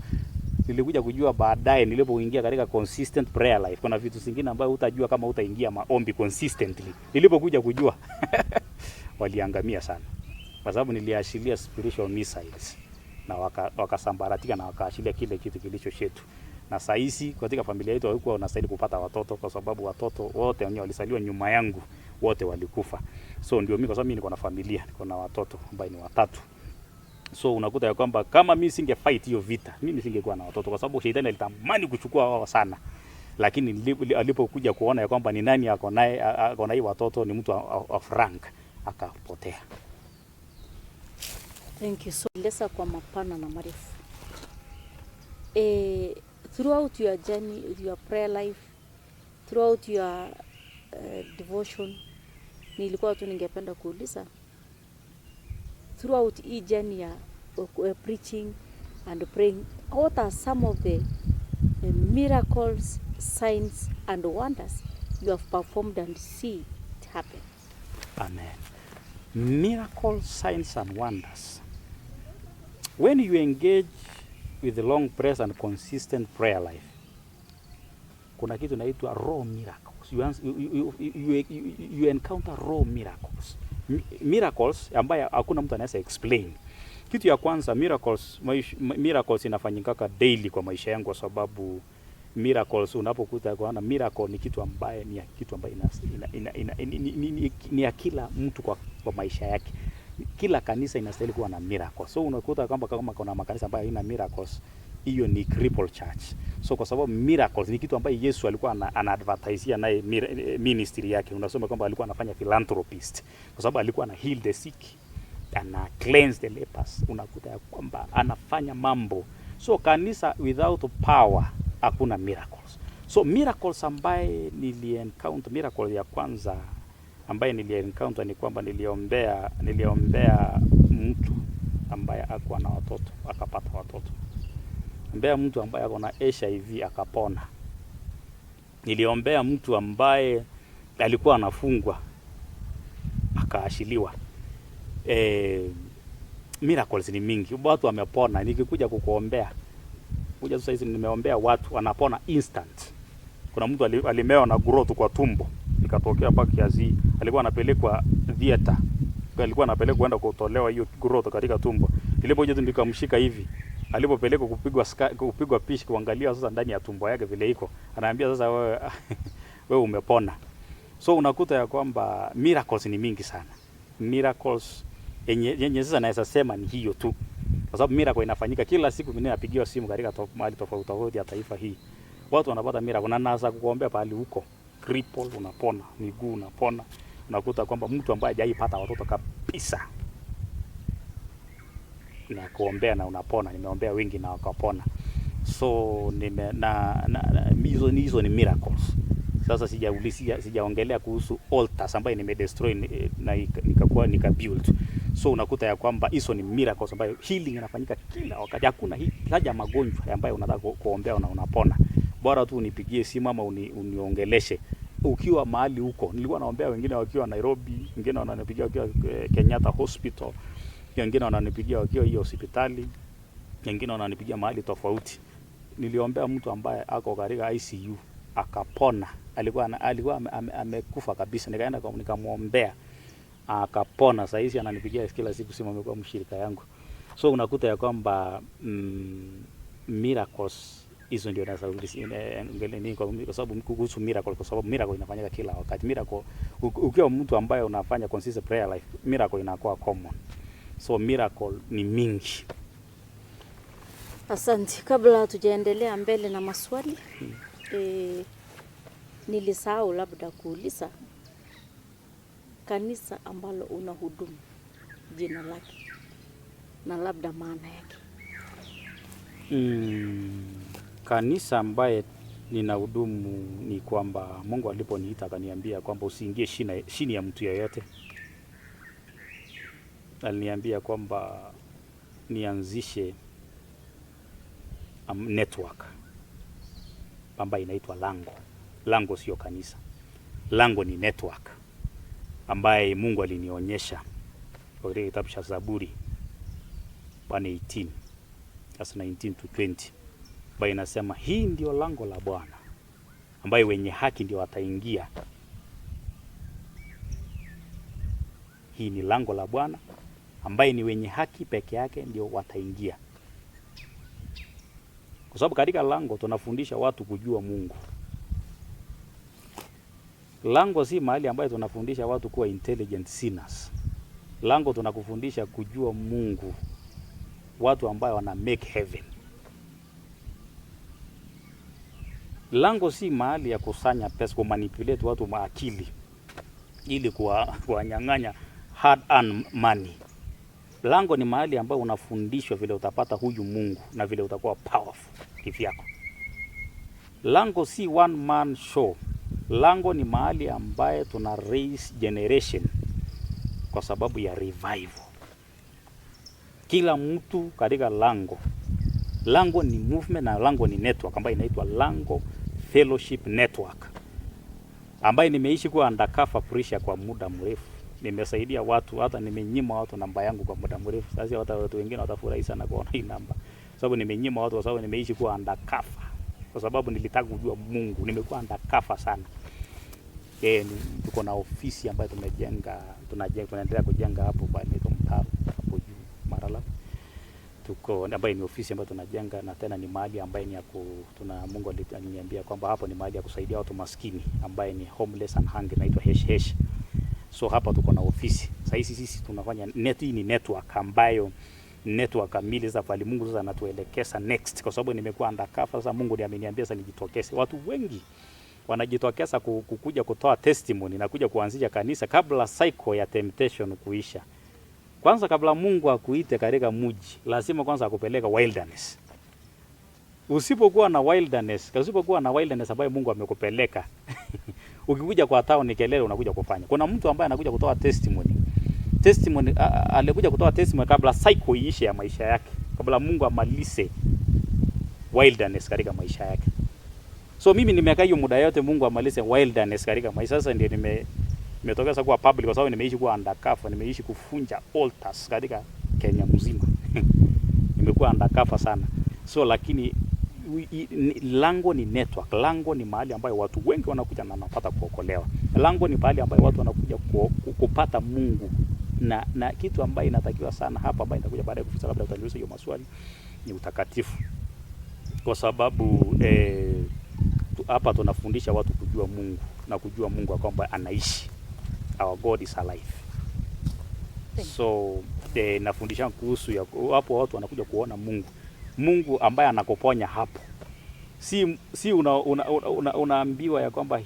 nilikuja kujua baadaye nilipoingia katika consistent prayer life. Kuna vitu zingine ambayo utajua kama utaingia maombi consistently. Nilipokuja kujua waliangamia sana, kwa sababu niliashiria spiritual missiles na wakasambaratika na wakaashiria kile kitu kilicho chetu. Na saa hizi katika familia yetu walikuwa wanastahili kupata watoto, kwa sababu watoto wote wenyewe walisaliwa nyuma yangu wote walikufa. So ndio mimi, kwa sababu mimi niko na familia, niko na watoto ambao ni 3. So unakuta ya kwamba kama mimi singe fight hiyo vita, mimi singekuwa na watoto, kwa sababu shetani alitamani kuchukua wao sana. Lakini alipokuja kuona ya kwamba ni nani ako na hii watoto, ni mtu of rank, akapotea. Thank you so much kwa mapana na marefu. Throughout your journey, your prayer life, throughout your devotion, nilikuwa tu ningependa kuuliza, throughout hii journey ya preaching and praying, what are some of the miracles, signs and wonders you have performed and see it happen? Amen. Miracles, signs and wonders. When you engage with the long prayers and consistent prayer life, kuna kitu inaitwa raw miracles. You encounter raw miracles. Miracles ambayo hakuna mtu anaweza explain. Kitu ya kwanza, miracles inafanyika daily kwa maisha yangu, kwa sababu miracles, unapokuta kwa miracle ni kitu ambaye ni ya kila mtu kwa maisha yake. Kila kanisa inastahili kuwa na miracle. So unakuta kama kuna makanisa ambayo haina miracles, hiyo ni cripple church. So kwa sababu miracles ni kitu ambayo Yesu alikuwa ana-advertise naye ministry yake. Unasoma kwamba alikuwa anafanya philanthropist, kwa sababu alikuwa ana heal the sick, ana cleanse the lepers. Unakuta ya kwamba anafanya mambo. So kanisa without power hakuna miracles. So miracles ambaye nili-encounter, miracle ya kwanza ambaye nili-encounter ni kwamba niliombea mtu ambaye hakuwa na watoto akapata watoto. Niliombea mtu ambaye ako na HIV akapona. Niliombea mtu ambaye alikuwa anafungwa akaashiliwa. Miracles ni mingi. Watu wamepona. Nikikuja kukuombea, kuja sasa hizi nimeombea watu wanapona instant. Kuna mtu alimewa na growth kwa tumbo, ikatokea mpaka kiasi alikuwa anapelekwa theater, alikuwa anapelekwa kwenda kutolewa hiyo growth katika tumbo. Nilipoje tu nikamshika hivi, alipopelekwa kupigwa pishi kuangalia sasa ndani ya tumbo yake vile iko, anaambia sasa wewe umepona. So unakuta ya kwamba miracles ni mingi sana. Miracles yenye sasa naweza sema ni hiyo tu, kwa sababu miracle inafanyika kila siku. Mimi napigiwa simu katika mahali tofauti ya taifa hii, watu wanapata miracle na naanza kukuombea pale huko, cripple unapona, miguu unapona. Unakuta kwamba mtu ambaye hajaipata watoto kabisa na kuombea na unapona. Nimeombea wengi na wakapona. So hizo ni miracles. Sasa sijaongelea kuhusu altars ambayo nimedestroy na nika-build. So unakuta ya kwamba hizo ni miracles ambayo healing inafanyika kila wakati. Hakuna haja magonjwa ambayo unataka kuombea na unapona. Bora tu unipigie simu ama uniongeleshe ukiwa mahali huko. Nilikuwa naombea wengine wakiwa Nairobi, wengine wananipigia wakiwa Kenyatta Hospital, wengine wananipigia wakiwa hiyo hospitali, wengine wananipigia mahali tofauti. Niliombea mtu ambaye ako katika ICU akapona. Alikuwa amekufa kabisa. Nikaenda nikamwombea akapona. Sasa hizi ananipigia kila siku simu, amekuwa mshirika yangu. So unakuta ya kwamba miracles hizo ndio kwa sababu kuhusu miracle, kwa sababu miracle inafanyika kila wakati. Miracle ukiwa mtu ambaye unafanya consistent prayer life, miracle inakuwa common. So miracle ni mingi. Asante. Kabla tujaendelea mbele na maswali, nilisahau labda kuuliza kanisa ambalo unahudumu jina lake na labda maana yake. Kanisa ambaye ninahudumu ni kwamba Mungu aliponiita akaniambia kwamba usiingie chini ya mtu yeyote. Aliniambia kwamba nianzishe network ambayo inaitwa Lango. Lango sio kanisa. Lango ni network ambaye Mungu alinionyesha kwa kitabu cha Zaburi 1:18 verse 19 to 20. Ambayo inasema hii ndio lango la Bwana ambaye wenye haki ndio wataingia. Hii ni lango la Bwana ambaye ni wenye haki peke yake ndio wataingia. Kwa sababu katika lango tunafundisha watu kujua Mungu. Lango si mahali ambayo tunafundisha watu kuwa intelligent sinners. Lango tunakufundisha kujua Mungu, watu ambao wana make heaven. Lango si mahali ya kusanya pesa, kumanipulate watu maakili ili kuwanyang'anya hard earned money. Lango ni mahali ambapo unafundishwa vile utapata huyu Mungu na vile utakuwa powerful kivyako. Lango si one man show. Lango ni mahali ambaye tuna raise generation kwa sababu ya revival. Kila mtu katika lango. Lango ni movement na lango ni network ambayo inaitwa Lango Fellowship Network, ambaye nimeishi kuwa undercover preacher kwa muda mrefu. Nimesaidia watu, hata nimenyima watu namba yangu kwa muda mrefu. Sasa watu wengine watafurahi sana kuona hii namba. Sababu nimenyima watu kwa sababu nimeishi kuwa undercover. Kwa sababu nilitaka kujua Mungu, nimekuwa undercover sana. Tuko na ofisi ambayo tunaendelea kujenga hapo pale Mtaro hapo juu Maralal. Tuko ambayo ni ofisi ambayo tunajenga, na tena ni mahali ambayo ni Mungu aliniambia kwamba hapo ni mahali ya kusaidia watu maskini ambaye ni homeless and hungry, inaitwa Hesh. So hapa tuko na ofisi. Sasa sisi tunafanya hii ni network ambayo network kamili za pale. Mungu sasa anatuelekeza next, kwa sababu nimekuwa undercover. Sasa Mungu ndiye ameniambia sasa nijitokeze. Watu wengi wanajitokeza kukuja kutoa testimony na kuja kuanzisha kanisa kabla cycle ya temptation kuisha. Kwanza kabla Mungu akuite katika mji, lazima kwanza akupeleka wilderness. Usipokuwa na wilderness ambayo Mungu amekupeleka, ukikuja kwa town ni kelele unakuja kufanya. Kuna mtu ambaye anakuja kutoa testimony. Alikuja kutoa testimony kabla cycle iishe ya maisha yake, kabla Mungu amalize wilderness katika maisha yake. So mimi nimekaa hiyo muda yote Mungu amalize wilderness katika maisha. Sasa ndio nimetokeza kuwa public kwa sababu nimeishi kuwa undercover, nimeishi kufunja altars katika Kenya mzima. Nimekuwa undercover sana. So lakini lango ni network. Lango ni mahali ambayo watu wengi wanakuja na wanapata kuokolewa. Lango ni mahali ambayo watu wanakuja kupata Mungu. Na kitu ambayo inatakiwa sana hapa ambayo inakuja baada ya kufika, labda utaniuliza hiyo maswali, ni utakatifu. Kwa sababu hapa tunafundisha watu kujua Mungu na kujua Mungu kwamba anaishi. Our God is alive. So nafundisha kuhusu hapo watu wanakuja kuona Mungu ambaye anakuponya hapo. Si unaambiwa ya kwamba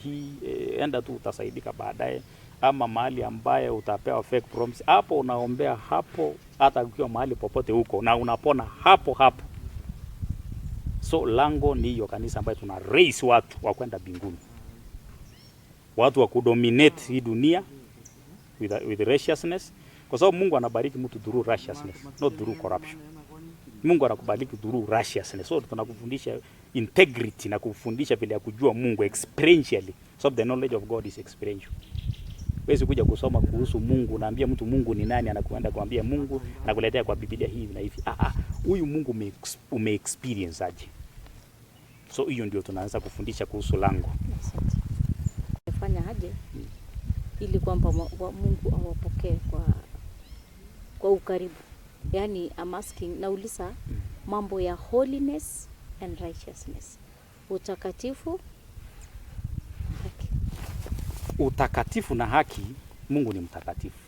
enda tu utasaidika baadaye, ama mahali ambaye utapewa fake promise. Hapo unaombea hapo hata ukiwa mahali popote huko, na unapona hapo hapo. So lango ni hiyo kanisa ambayo tuna raise watu wa kwenda mbinguni, watu wa kudominate hii dunia with righteousness, kwa sababu Mungu anabariki mtu through righteousness, not through corruption. Mungu anakubariki through righteousness. So tunakufundisha integrity na kufundisha vile ya kujua Mungu experientially. So the knowledge of God is experiential. Wewe kuja kusoma kuhusu Mungu, naambia mtu Mungu ni nani, anakuenda kuambia Mungu nakuletea kwa Biblia hivi na hivi. Huyu Mungu ume-experience aje? So hiyo ndio tunaanza kufundisha kuhusu lango. Fanya aje ili kwamba Mungu awapokee kwa ukaribu. Yani I'm asking, nauliza mambo ya holiness and righteousness. Utakatifu na haki. Utakatifu na haki. Mungu ni mtakatifu.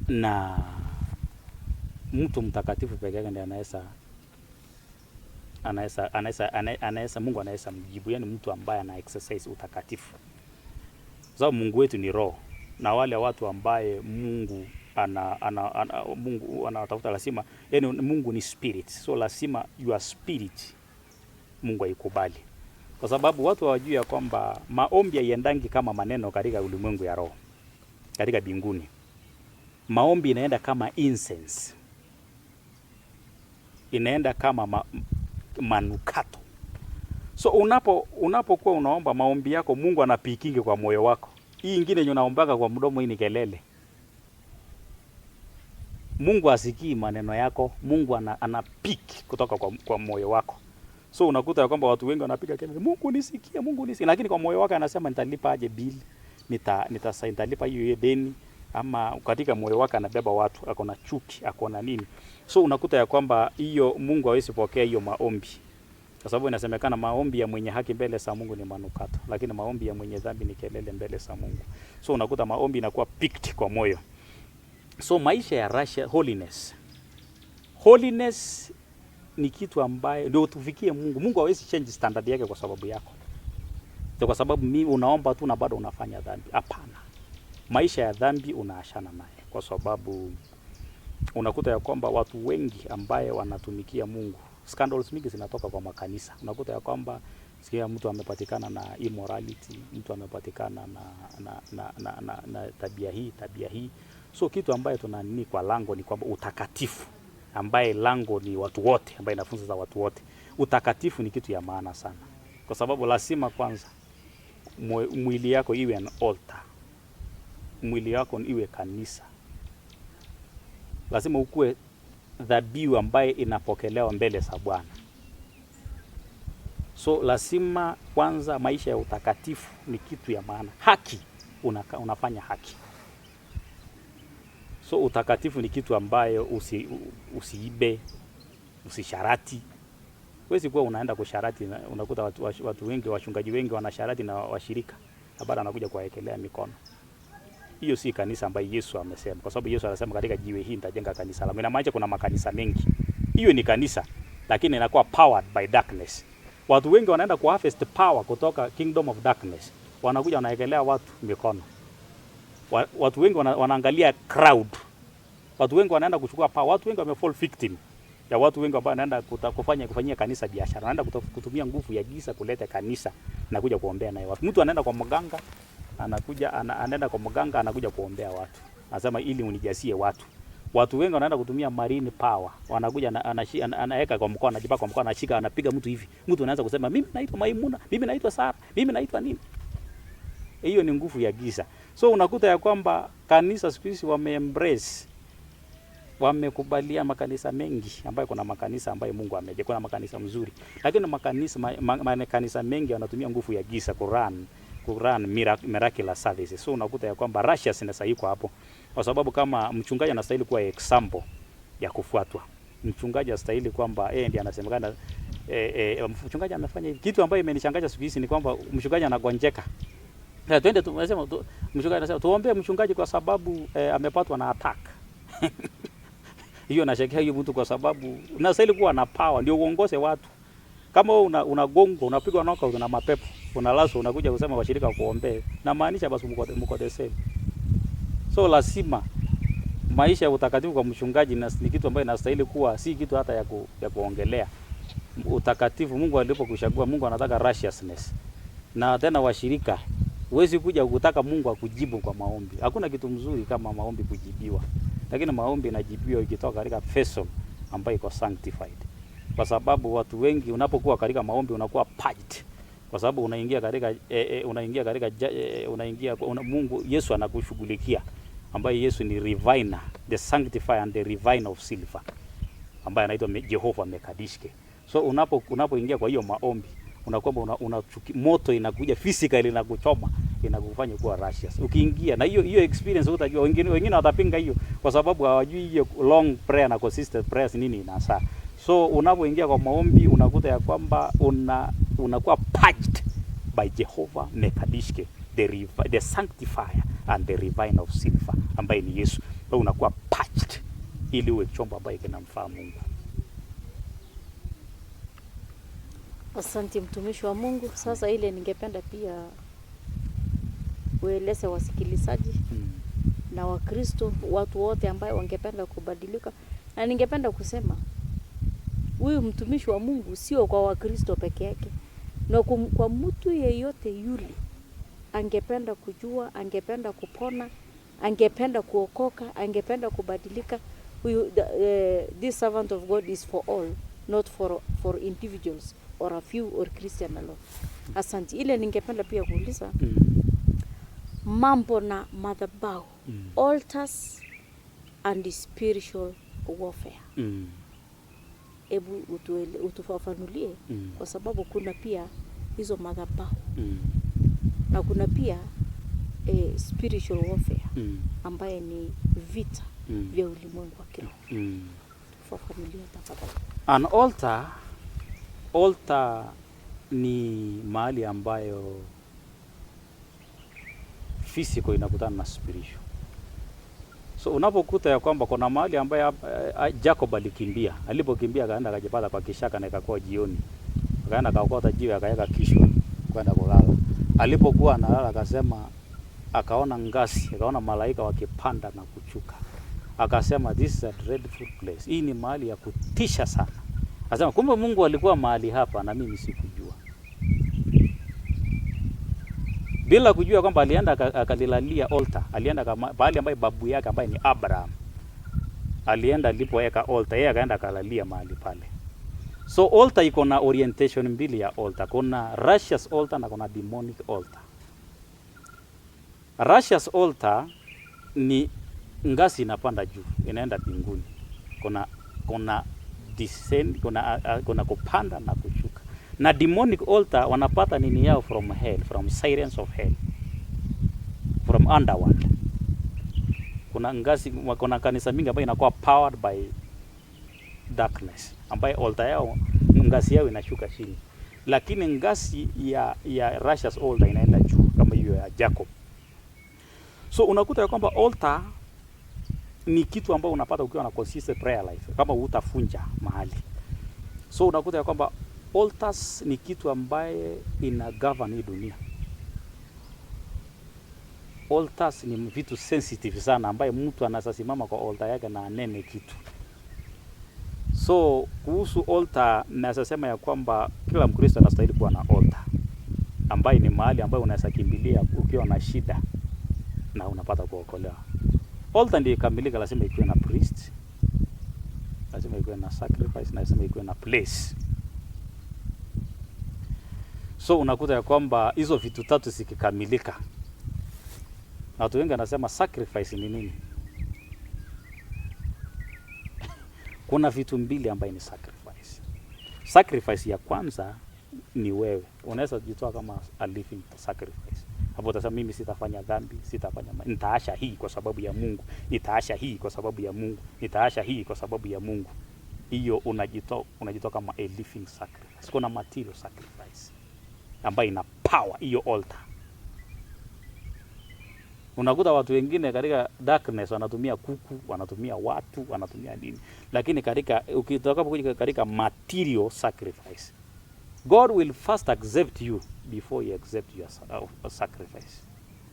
Na mtu mtakatifu pekee yake ndiye anaweza Mungu anaweza mjibu, yani mtu ambaye ana exercise utakatifu. Sababu Mungu wetu ni roho, na wale watu ambaye Mungu Mungu anatafuta lazima, yani Mungu ni spirit. So lazima your spirit Mungu aikubali. Kwa sababu watu hawajui ya kwamba maombi haiendangi kama maneno katika ulimwengu ya roho. Katika mbinguni maombi inaenda kama incense, inaenda kama manukato. So unapokuwa unaomba maombi yako, Mungu anapikinge kwa moyo wako. Hii ingine yenye unaombaga kwa mdomo, hii ni kelele. Mungu asikii maneno yako, Mungu anapiki kutoka kwa moyo wako. So unakuta ya kwamba watu wengi wanapiga kelele, Mungu nisikie, Mungu nisikie, lakini kwa moyo wake anasema nitalipa aje bili, nitalipa hiyo deni, ama katika moyo wake anabeba watu, akona chuki, akona nini. So unakuta ya kwamba hiyo Mungu hawezi pokea hiyo maombi. Kwa sababu inasemekana maombi ya mwenye haki mbele za Mungu ni manukato, lakini maombi ya mwenye dhambi ni kelele mbele za Mungu. So unakuta maombi inakuwa picked kwa moyo. So maisha ya holiness ni kitu ambaye ndio tufikie Mungu. Mungu hawezi change standard yake kwa sababu yako. Sio kwa sababu mimi unaomba tu na bado unafanya dhambi. Hapana. Maisha ya dhambi unaashana naye, kwa sababu unakuta ya kwamba watu wengi ambaye wanatumikia Mungu, scandals mingi zinatoka kwa makanisa. Unakuta ya kwamba sikia mtu amepatikana na immorality, mtu amepatikana na tabia hii. So kitu ambaye tunanini kwa lango ni kwamba utakatifu, ambaye lango ni watu wote, ambaye inafunza za watu wote. Utakatifu ni kitu ya maana sana, kwa sababu lazima kwanza mwili yako iwe an altar, mwili yako iwe kanisa. Lazima ukue dhabihu ambaye inapokelewa mbele za Bwana. So lazima kwanza maisha ya utakatifu ni kitu ya maana. Haki, unafanya haki. So utakatifu ni kitu ambayo usiibe, usisharati. Huwezi kuwa unaenda kusharati, unakuta watu wengi, wachungaji wengi wanasharati na washirika, na baada anakuja kuwaekelea mikono. Hiyo si kanisa ambayo Yesu amesema, kwa sababu Yesu anasema katika jiwe hili nitajenga kanisa langu. Inamaanisha kuna makanisa mengi. Hiyo ni kanisa, lakini inakuwa powered by darkness. Watu wengi wanaenda ku harvest power kutoka kingdom of darkness, wanakuja wanaekelea watu mikono. Watu wengi wanaangalia crowd. Watu wengi wanaenda kuchukua power. Watu wengi wamefall victim ya watu wengi ambao wanaenda kufanyia kanisa biashara. Wanaenda kutumia nguvu ya giza kuleta kanisa na kuja kuombea naye watu. Mtu anaenda kwa mganga, anaenda kwa mganga, anakuja kuombea watu. Anasema ili unijazie watu. Watu wengi wanaenda kutumia marine power. Wanakuja anaweka kwa mkono, anajipaka kwa mkono, anashika, anapiga mtu hivi. Mtu anaanza kusema mimi naitwa Maimuna, mimi naitwa Sara, mimi naitwa nini. Hiyo ni nguvu ya giza. So unakuta ya kwamba kanisa siku hizi wamekubalia makanisa mengi, ambayo kuna makanisa ambayo Mungu ameje, kuna makanisa mzuri, lakini makanisa mengi wanatumia nguvu ya giza kurun miraculous services. So unakuta ya kwamba righteousness haiko hapo, kwa sababu kama mchungaji anastahili kuwa example ya kufuatwa. Mchungaji anastahili kwamba ndiye anasemekana mchungaji amefanya hivi. Kitu ambayo imenishangaza siku hizi ni kwamba mchungaji anagonjeka. Na twende tunasema mchungaji anasema tuombe mchungaji kwa sababu amepatwa na attack. Hiyo nashangaa hiyo mtu, kwa sababu unastahili kuwa na power ndio uongoze watu. Kama wewe unagongo, unapigwa knockout na mapepo, unalazwa, unakuja kusema washirika kuombea, na maanisha basi mko the same. So lazima maisha ya utakatifu kwa mchungaji ni kitu ambayo inastahili kuwa si kitu hata ya kuongelea. Utakatifu Mungu alipokuchagua, Mungu anataka righteousness. Na tena washirika, huwezi kuja kutaka Mungu akujibu kwa maombi. Hakuna kitu mzuri kama maombi kujibiwa. Lakini maombi inajibiwa ikitoka katika vessel ambayo iko sanctified. Kwa sababu watu wengi unapokuwa katika maombi unakuwa purged. Kwa sababu unaingia Mungu Yesu anakushughulikia, ambaye Yesu ni refiner, the sanctifier and the refiner of silver, ambaye anaitwa Jehova Mekadishke. So unapoingia kwa hiyo maombi unakuwa moto inakuja physically na kuchoma, inakufanya kuwa righteous. Ukiingia na hiyo experience utajua. Wengine watapinga hiyo kwa sababu hawajui hiyo long prayer na consistent prayers nini inasa. So unapoingia kwa maombi unakuta ya kwamba unakuwa purged by Jehova Mekadishke, the sanctifier and the refiner of silver, ambaye ni Yesu. So unakuwa purged ili uwe chombo ambaye kinamfaa Mungu. Asante mtumishi wa Mungu. Sasa ile ningependa pia ueleze wasikilizaji na Wakristo, watu wote ambao wangependa kubadilika. Na ningependa kusema huyu mtumishi wa Mungu sio kwa Wakristo peke yake, na kwa mtu yeyote yule angependa kujua, angependa kupona, angependa kuokoka, angependa kubadilika. Huyu this servant of God is for all, not for individuals or a few or Christian alone. Asante. Ile ningependa pia kuuliza mambo na madhabahu, altars and spiritual warfare. Ebu utufafanulie kwa sababu kuna pia hizo madhabahu na kuna pia spiritual warfare ambaye ni vita vya ulimwengu wa kiroho. Tufafanulie tafadhali. An altar ni mahali ambayo physical inakutana na spiritual. So unapokuta ya kwamba kuna mahali ambayo Jacob alikimbia, alipokimbia akaenda akajipata kwa kishaka na ikakuwa jioni. Akaenda akaokota jiwe akaweka kishwa kwenda kulala. Alipokuwa analala akasema, akaona ngazi, akaona malaika wakipanda na kuchuka. Akasema this is a dreadful place. Hii ni mahali ya kutisha sana. Akasema kumbe Mungu alikuwa mahali hapa na mimi sikujua. Bila kujua kwamba alienda akalilalia altar. Alienda mahali ambaye babu yake ambaye ni Abraham alienda alipoweka altar, yeye akaenda akalalia mahali pale. So altar iko na orientation mbili ya altar. Kuna righteous altar na kuna demonic altar. Righteous altar ni ngazi inapanda juu, inaenda mbinguni. Kuna descend, kuna kupanda na kushuka. Na demonic altar wanapata nini yao from hell, from sirens of hell, from underworld. Kuna ngazi, kuna kanisa mingi ambayo inakuwa powered by darkness, ambayo altar yao ngazi yao inashuka chini. Lakini ngazi ya righteous altar inaenda juu kama hiyo ya Jacob. So unakuta ya kwamba altar ni kitu ambao unapata ukiwa na consistent prayer life, kama utafunja mahali. So unakuta ya kwamba altars ni kitu ambaye ina govern hii dunia. Altars ni vitu sensitive sana ambaye mtu anasasimama kwa altar yake na anene kitu. So kuhusu altar nasema ya kwamba kila Mkristo anastahili kuwa na altar, ambaye ni mahali ambayo unaweza kimbilia ukiwa na shida na unapata kuokolewa. Altar ndio ikamilika, lazima ikuwe na priest, lazima ikuwe na sacrifice, na lazima ikuwe na place. So unakuta ya kwamba hizo vitu tatu zikikamilika. Na watu wengi wanasema sacrifice ni nini? Kuna vitu mbili ambayo ni sacrifice. Sacrifice ya kwanza ni wewe. Unaweza kujitoa kama a living sacrifice. Hapo utasema mimi sitafanya dhambi, nitaasha hii kwa sababu ya Mungu, nitaasha hii kwa sababu ya Mungu, nitaasha hii kwa sababu ya Mungu. Hiyo unajitoa kama a living sacrifice. Kuna material sacrifice ambayo ina power, hiyo altar. Unakuta watu wengine katika darkness wanatumia kuku, wanatumia watu, wanatumia nini. Lakini ukitakapokuja katika material sacrifice, God will first accept you before he accept your sacrifice.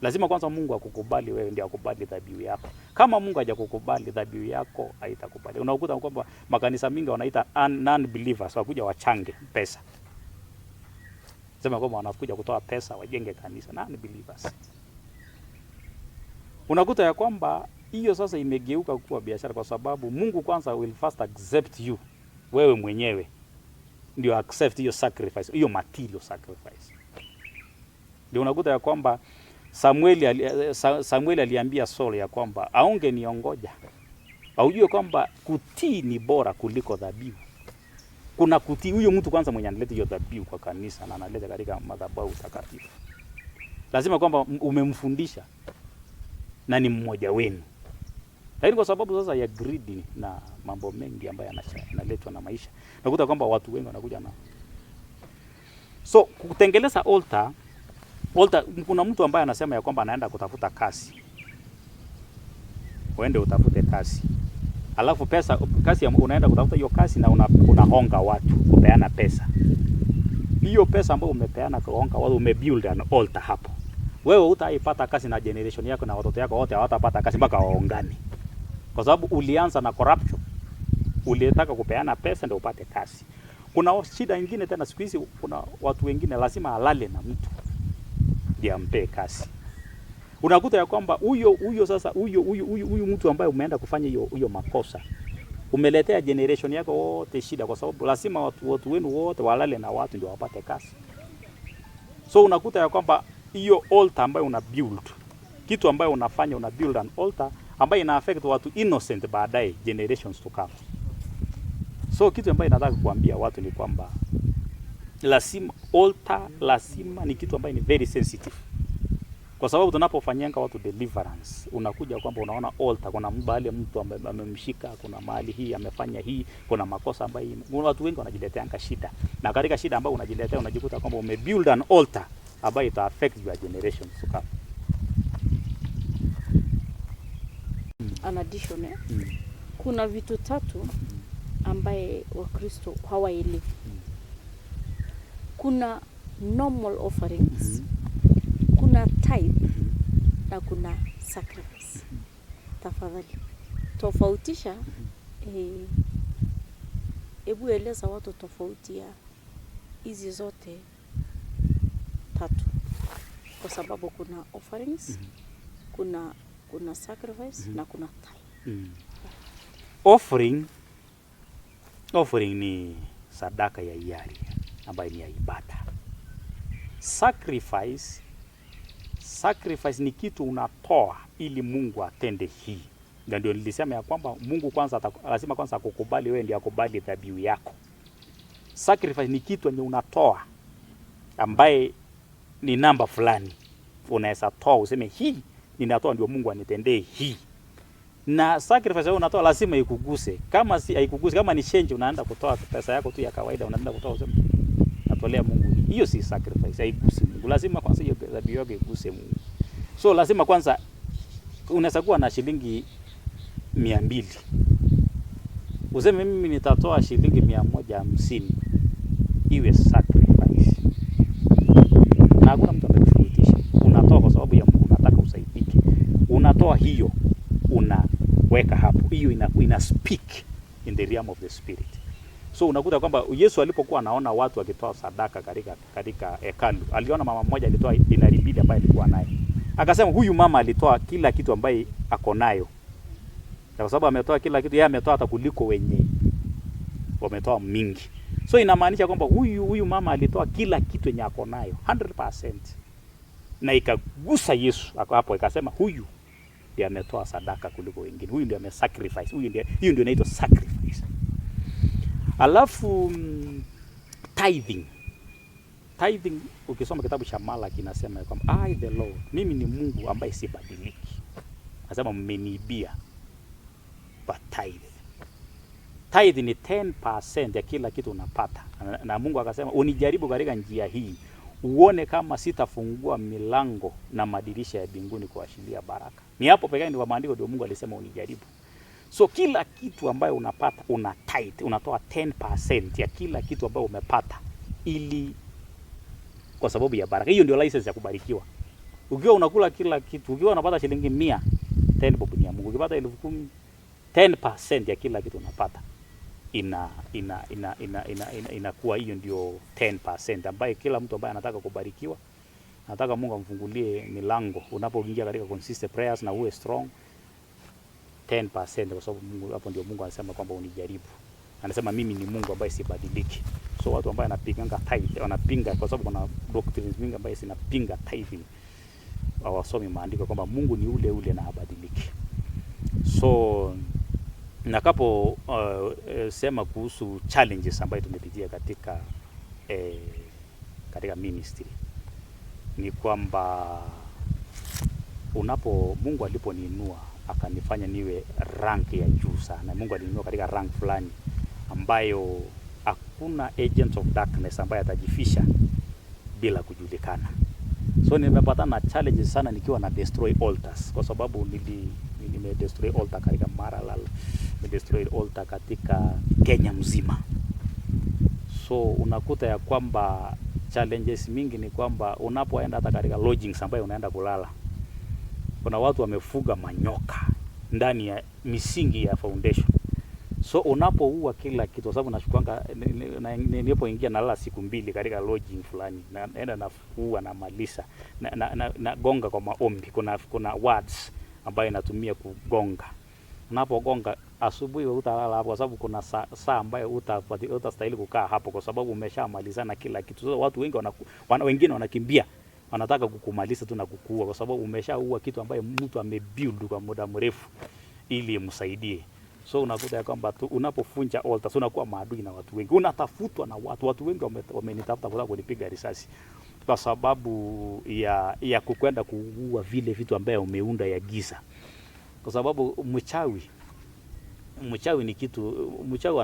Lazima kwanza Mungu akukubali wewe ndio akubali dhabihu yako. Kama Mungu hajakukubali dhabihu yako haitakubali. Unakuta kwamba makanisa mingi wanaita non-believers wakuja wachange pesa. Sema kwamba wanakuja kutoa pesa wajenge kanisa, non-believers. Unakuta ya kwamba hiyo sasa imegeuka kuwa biashara, kwa sababu Mungu kwanza will first accept you, wewe mwenyewe ndio accept hiyo sacrifice, hiyo material sacrifice. Ndio unakuta ya kwamba Samuel aliambia Saul ya kwamba aonge niongoja, aujue kwamba kutii ni bora kuliko dhabihu. Kuna kutii, huyo mtu kwanza mwenye analeta hiyo dhabihu kwa kanisa na analeta katika madhabahu takatifu, lazima kwamba umemfundisha na ni mmoja wenu. Lakini kwa sababu sasa ya greed na mambo mengi ambayo yanaletwa na maisha, nakuta kwamba watu wengi wanakuja na so kutengeleza altar, kuna mtu ambaye anasema ya kwamba anaenda kutafuta kazi. Uende utafute kazi. Alafu kazi unaenda kutafuta hiyo kazi na unahonga watu kupeana pesa. Hiyo pesa ambayo umepeana kuhonga watu, umebuild an altar hapo. Wewe utaipata kazi na generation yako na watoto yako wote hawatapata kazi mpaka waongane. Kwa sababu ulianza na corruption. Ulitaka kupeana pesa ndio upate kazi. Kuna shida nyingine tena siku hizi, kuna watu wengine lazima alale na mtu ndio ampe kazi. Unakuta ya kwamba huyo sasa huyo mtu ambaye umeenda kufanya hiyo makosa, umeletea generation yako wote shida, kwa sababu lazima watu wenu wote walale na watu ndio wapate kazi. So unakuta ya kwamba hiyo altar ambayo una build, kitu ambayo unafanya, una build an altar ambayo ina affect watu innocent baadaye, generations to come. So kitu ambayo nataka kuambia watu ni kwamba lazima lazima ni kitu ambayo ni very sensitive. Kwa sababu tunapofanyanga watu deliverance, unakuja kwamba unaona altar, kuna mbali mtu amemshika, kuna mahali hii amefanya hii, kuna makosa ambayo watu wengi wanajiletea shida. Na katika shida ambayo unajiletea unajikuta kwamba umebuild an altar ambayo ita affect your generation to come. An addition, kuna vitu tatu ambaye Wakristo hawaelewi. Kuna normal offerings, kuna tithe na kuna sacrifice. Tafadhali tofautisha, hebu eleza watu tofauti ya hizi zote tatu, kwa sababu kuna offerings, kuna sacrifice na kuna tithe. Offering ni sadaka ya hiari ambayo ni ya ibada. Sacrifice ni kitu unatoa ili Mungu atende hii. Ndio nilisema ya kwamba Mungu kwanza lazima kwanza akukubali wewe ndio akubali dhabihu yako. Sacrifice ni kitu yenye unatoa ambaye ni namba fulani. Unaweza toa useme hii ninatoa ndio Mungu anitendee hii. Na sacrifice wewe unatoa lazima ikuguse. Kama si haikuguse, kama ni change unaenda kutoa pesa yako tu ya kawaida unaenda kutoa useme natolea Mungu. Hiyo si sacrifice, haigusi Mungu. Lazima kwanza hiyo dhabihu yako iguse Mungu. So lazima kwanza unaweza kuwa na shilingi 200. Useme mimi nitatoa shilingi 150. Iwe sacrifice. Na hakuna mtu atakushurutisha. Unatoa kwa sababu ya Mungu, unataka usaidike. Unatoa hiyo, unaweka hapo. Hiyo ina speak in the realm of the spirit. So unakuta kwamba Yesu alipokuwa anaona watu wakitoa sadaka katika hekalu, aliona mama mmoja alitoa dinari 2 ambaye alikuwa naye. Akasema huyu mama alitoa kila kitu ambaye ako nayo. Kwa sababu ametoa kila kitu, yeye ametoa hata kuliko wenye wametoa mingi. So inamaanisha kwamba huyu mama alitoa kila kitu yenye ako nayo 100%. Na ikagusa Yesu hapo, ikasema huyu ndiye ametoa sadaka kuliko wengine. Huyu ndiye amesacrifice. Hiyo ndio inaitwa sacrifice. Alafu tithing ukisoma kitabu cha Malaki inasema kwamba I the Lord, mimi ni Mungu ambaye sibadiliki. Anasema mmeniibia pa tithe ni 10% ya kila kitu unapata. Na Mungu akasema unijaribu katika njia hii uone kama sitafungua milango na madirisha ya mbinguni kuashiria baraka. Ni hapo pekee ndio maandiko ndio Mungu alisema unijaribu. So kila kitu ambayo unapata una tithe, unatoa 10% ya kila kitu ambayo umepata ili kwa sababu ya baraka. Hiyo ndio license ya kubarikiwa. Ukiwa unakula kila kitu, ukiwa unapata shilingi 100, 10 bob ni ya Mungu. Ukipata 10,000, 10% ya kila kitu unapata inakuwa hiyo ndio 10% ambaye kila mtu ambaye anataka kubarikiwa, anataka Mungu amfungulie milango, unapoingia katika consistent prayers na uwe strong 10%, kwa sababu Mungu, hapo ndio Mungu anasema kwamba unijaribu. Anasema mimi ni Mungu ambaye sibadiliki. So watu ambao wanapinganga tithe, wanapinga kwa sababu kuna doctrines mingi ambaye zinapinga tithing, hawasomi maandiko kwamba Mungu ni ule ule na habadiliki. So nakapo sema kuhusu challenges ambayo tumepitia katika ministry, ni kwamba Mungu aliponiinua akanifanya niwe rank ya juu sana. Mungu aliniinua katika rank fulani ambayo hakuna agent of darkness ambaye atajifisha bila kujulikana. So nimepatana na challenges sana nikiwa na destroy altars, kwa sababu nime destroy altar katika Maralal, nime destroy altar katika Kenya mzima. So unakuta ya kwamba challenges mingi ni kwamba unapoenda hata katika lodgings ambayo unaenda kulala, kuna watu wamefuga manyoka ndani ya misingi ya foundation. So unapoua kila kitu, kwa sababu nashukwanga nilipoingia nalala siku 2 katika lodging fulani, naenda nafuua na malisa na gonga kwa maombi. Kuna words ambayo inatumia kugonga. Unapogonga asubuhi utalala hapo, kwa sababu kuna saa ambayo utastahili kukaa hapo, kwa sababu umeshamalizana kila kitu. So watu wengi wengine wanakimbia, wanataka kukumaliza tu na kukuua, kwa sababu umeshaua kitu ambayo mtu amebuild kwa muda mrefu ili msaidie. So unakuta ya kwamba unapofunja altar unakuwa maadui na watu wengi, unatafutwa na watu wengi wamenitafuta kwa kunipiga risasi kwa sababu ya kukwenda kuua vile vitu ambayo umeunda ya giza. Kwa sababu mchawi ni kitu, mchawi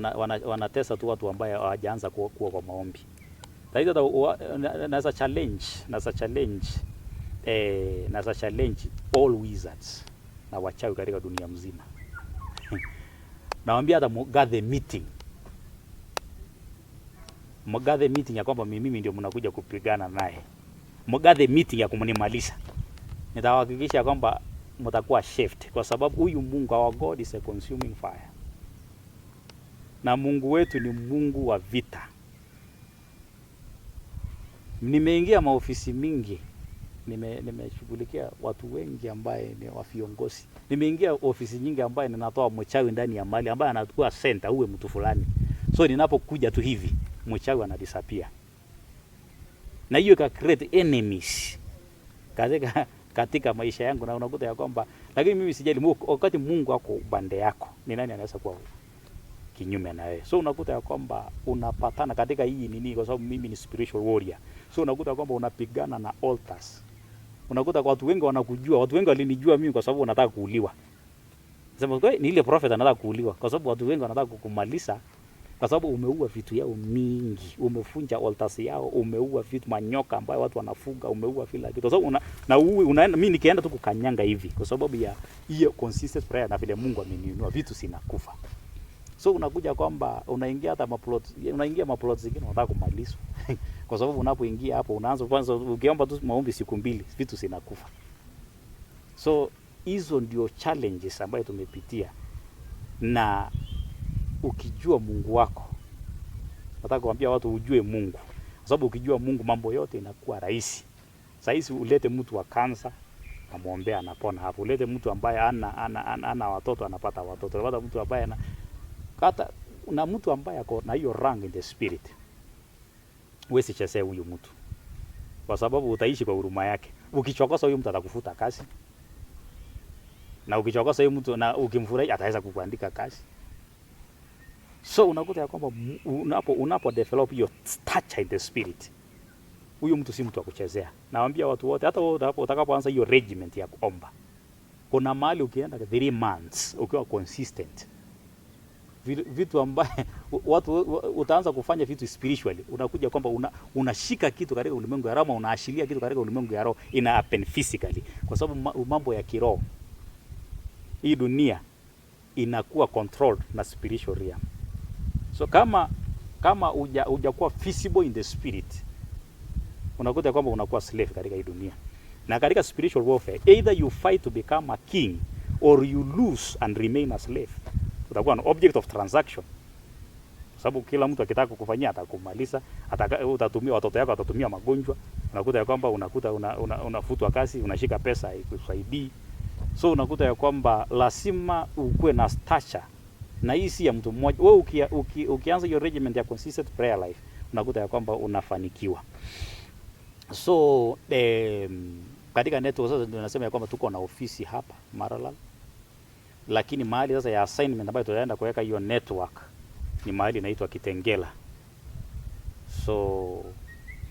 wanatesa tu watu ambao hawajaanza kuwa kwa maombi. Naweza challenge all wizards na wachawi katika dunia mzima. Naambia hata mgathe meeting ya kwamba mimi ndio mnakuja kupigana naye. Mgathe meeting ya kumunimalisha. Nitahakikisha kwamba mtakuwa shift, kwa sababu huyu Mungu, our God is a consuming fire. Na Mungu wetu ni Mungu wa vita. Nimeingia maofisi mingi, nimeshughulikia watu wengi ambaye ni wa viongozi. Nimeingia ofisi nyingi ambaye ninatoa mchawi ndani ya mali ambaye anakuwa center uwe mtu fulani. So ninapokuja tu hivi mchawi anadisappear. Na hiyo ka create enemies katika maisha yangu, na unakuta ya kwamba, lakini mimi sijali, wakati Mungu ako upande yako, ni nani anaweza kuwa kinyume na wewe? So unakuta ya kwamba unapatana katika hii nini, kwa sababu mimi ni spiritual warrior. So unakuta kwamba unapigana na altars. Unakuta watu wengi wanakujua, watu wengi walinijua mimi kwa sababu wanataka kuuliwa. Sema kwa ni ile prophet anataka kuuliwa, kwa sababu watu wengi wanataka kukumaliza, kwa sababu umeua vitu yao mingi, umefunja altars yao, umeua vitu manyoka ambayo watu wanafuga, umeua kila kitu. Kwa sababu unaenda, mimi nikienda tu kukanyanga hivi, kwa sababu ya hiyo consistent prayer na vile Mungu ameniinua, vitu sinakufa. So unakuja kwamba unaingia hata maplot zingine unataka kumalizwa. Kwa sababu unapoingia hapo unaanza kwanza ukiomba tu maombi siku 2 vitu sinakufa. So hizo ndio challenges ambayo tumepitia, na ukijua Mungu wako, nataka kuambia watu ujue Mungu, kwa sababu ukijua Mungu mambo yote inakuwa rahisi. Sasa ulete mtu wa kansa amwombea anapona hapo, ulete mtu ambaye ana watoto anapata watoto, ulete mtu ambaye na mtu ambaye ako na hiyo rank in the spirit, uwezi chezea huyu mtu, kwa sababu utaishi kwa huruma yake. Ukichokosa huyu mtu atakufuta kazi, na ukichokosa huyu mtu na ukimfurahi ataweza kukuandika kazi. So unakuta ya kwamba unapo develop your stature in the spirit, huyu mtu si mtu wa kuchezea. Nawaambia watu wote, hata utakapoanza hiyo regiment ya kuomba, kuna mahali ukienda 3 months ukiwa consistent, vitu ambaye watu utaanza kufanya vitu spiritually, unakuja kwamba unashika kitu katika ulimwengu ya roho, unaashiria kitu katika ulimwengu ya roho, ina happen physically, kwa sababu mambo ya kiroho, hii dunia inakuwa controlled na spiritual realm. So kama hujakuwa visible in the spirit, unakuta kwamba unakuwa slave katika hii dunia. Na katika spiritual warfare, either you fight to become a king or you lose and remain a slave. Utakuwa an object of transaction. Sababu kila mtu akitaka kukufanyia atakumaliza, utatumia watoto wako, atatumia magonjwa, unakuta ya kwamba unafutwa kazi, unashika pesa ikusaidii. So unakuta ya kwamba lazima ukue na stature, na hii si ya mtu mmoja. Wewe ukianza your regiment ya consistent prayer life, unakuta ya kwamba unafanikiwa. So katika network sasa tunasema ya kwamba tuko na ofisi hapa Maralal, lakini mahali sasa ya assignment ambayo tutaenda kuweka hiyo network ni mahali inaitwa Kitengela. So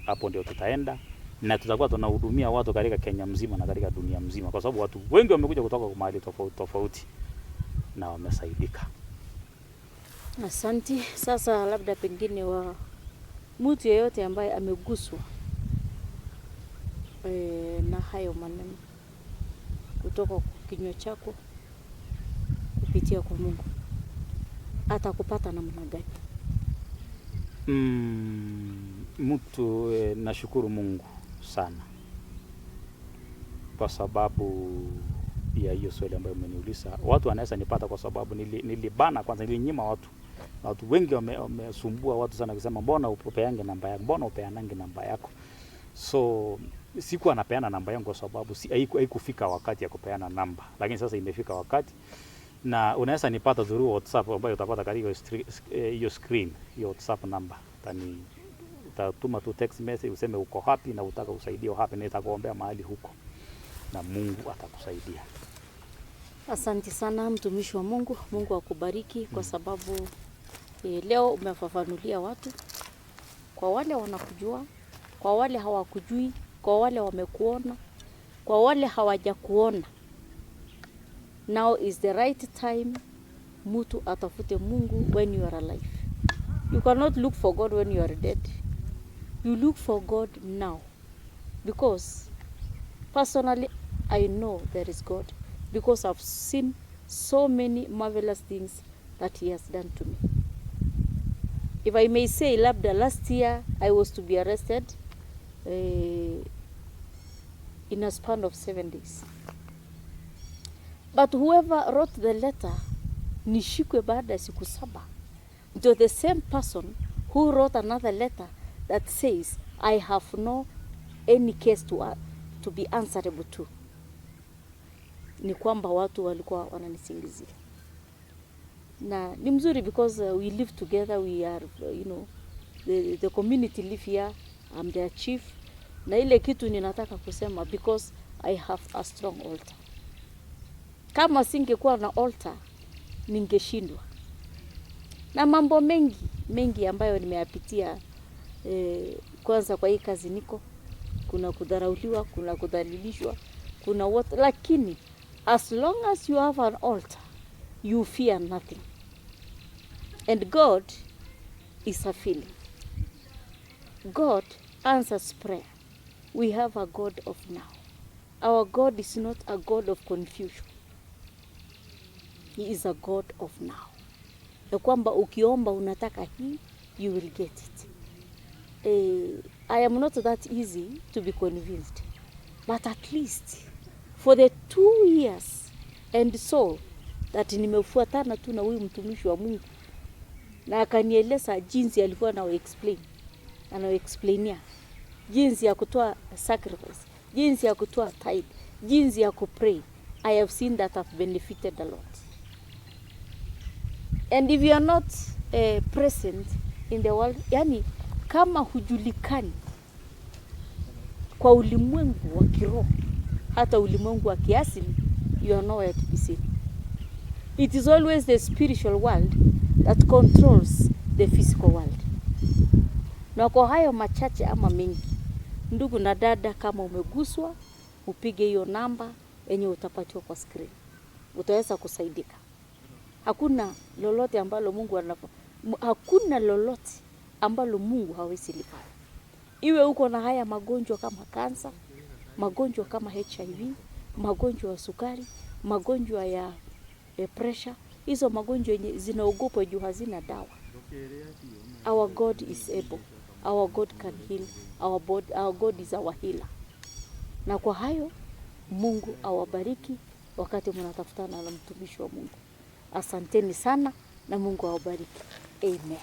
hapo ndio tutaenda na tutakuwa tunahudumia watu katika Kenya mzima na katika dunia mzima, kwa sababu watu wengi wamekuja kutoka mahali tofauti tofauti na wamesaidika. Asante. Sasa labda pengine wa mtu yeyote ambaye ameguswa na hayo maneno kutoka kwa kinywa chako kupitia kwa Mungu, atakupata namna gani? Mtu nashukuru Mungu sana kwa sababu ya hiyo swali ambayo umeniuliza. Watu wanaweza nipata kwa sababu nilibana kwanza, nilinyima watu wengi wamesumbua watu sana kusema mbona upeange namba yako, mbona upeanange namba yako. So sikuwa napeana namba yangu kwa sababu haikufika wakati ya kupeana namba, lakini sasa imefika wakati, na unaweza nipata through WhatsApp ambayo utapata katika hiyo screen, hiyo WhatsApp number. Utatuma tu text message useme uko happy na utaka usaidio happy, na nitakuombea mahali huko na Mungu atakusaidia. Asante sana mtumishi wa Mungu. Mungu akubariki kwa sababu leo umefafanulia watu, kwa wale wanakujua, kwa wale hawakujui, kwa wale wamekuona, kwa wale hawajakuona. Now is the right time mtu atafute Mungu when you are alive. You cannot look for God when you are dead. You look for God now. Because personally, I know there is God. Because I've seen so many marvelous things that He has done to me. If I may say, labda last year I was to be arrested in a span of 7 days. But whoever wrote the letter, nishikwe baada ya siku 7, ndio the same person who wrote another letter that says, I have no any case to be answerable to. Ni kwamba watu walikuwa wananisingizia. Na ni mzuri because we live together, we are, the community live here, I'm their chief. Na ile kitu ninataka kusema because I have a strong altar. Kama singekuwa na altar, ningeshindwa. Na mambo mengi ambayo nimeyapitia, kwanza kwa hii kazi niko, kuna kudharauliwa, kuna kudhalilishwa, kuna what, lakini as long as you have an altar, you fear nothing. And God is a feeling. God answers prayer. We have a God of now. Our God is not a God of confusion. He is a God of now. Ya kwamba ukiomba unataka hii, you will get it. I am not that easy to be convinced. But at least for the 2 years and so that nimefuatana tu na huyu mtumishi wa Mungu, na akanieleza jinsi alikuwa anaexplainia jinsi ya kutoa sacrifice, jinsi ya kutoa tithe, jinsi ya kupray. I have seen that I've benefited a lot. And if you are not present in the world, yani kama hujulikani kwa ulimwengu wa kiroho, hata ulimwengu wa kiasili, you are nowhere to be seen. It is always the spiritual world that controls the physical world. Na kwa hayo machache ama mengi, ndugu na dada, kama umeguswa, upige hiyo namba yenye utapatiwa kwa screen. Utaweza kusaidika. Hakuna lolote ambalo Mungu anafanya. Hakuna lolote ambalo Mungu hawezi lifanya. Iwe uko na haya magonjwa kama kansa, magonjwa kama HIV, magonjwa ya sukari, magonjwa ya pressure, hizo magonjwa yenye zinaogopwa juu hazina dawa. Our God is able. Our God can heal. Our God is our healer. Na kwa hayo Mungu awabariki wakati mnatafutana na mtumishi wa Mungu. Asanteni sana na Mungu awabariki. Amen.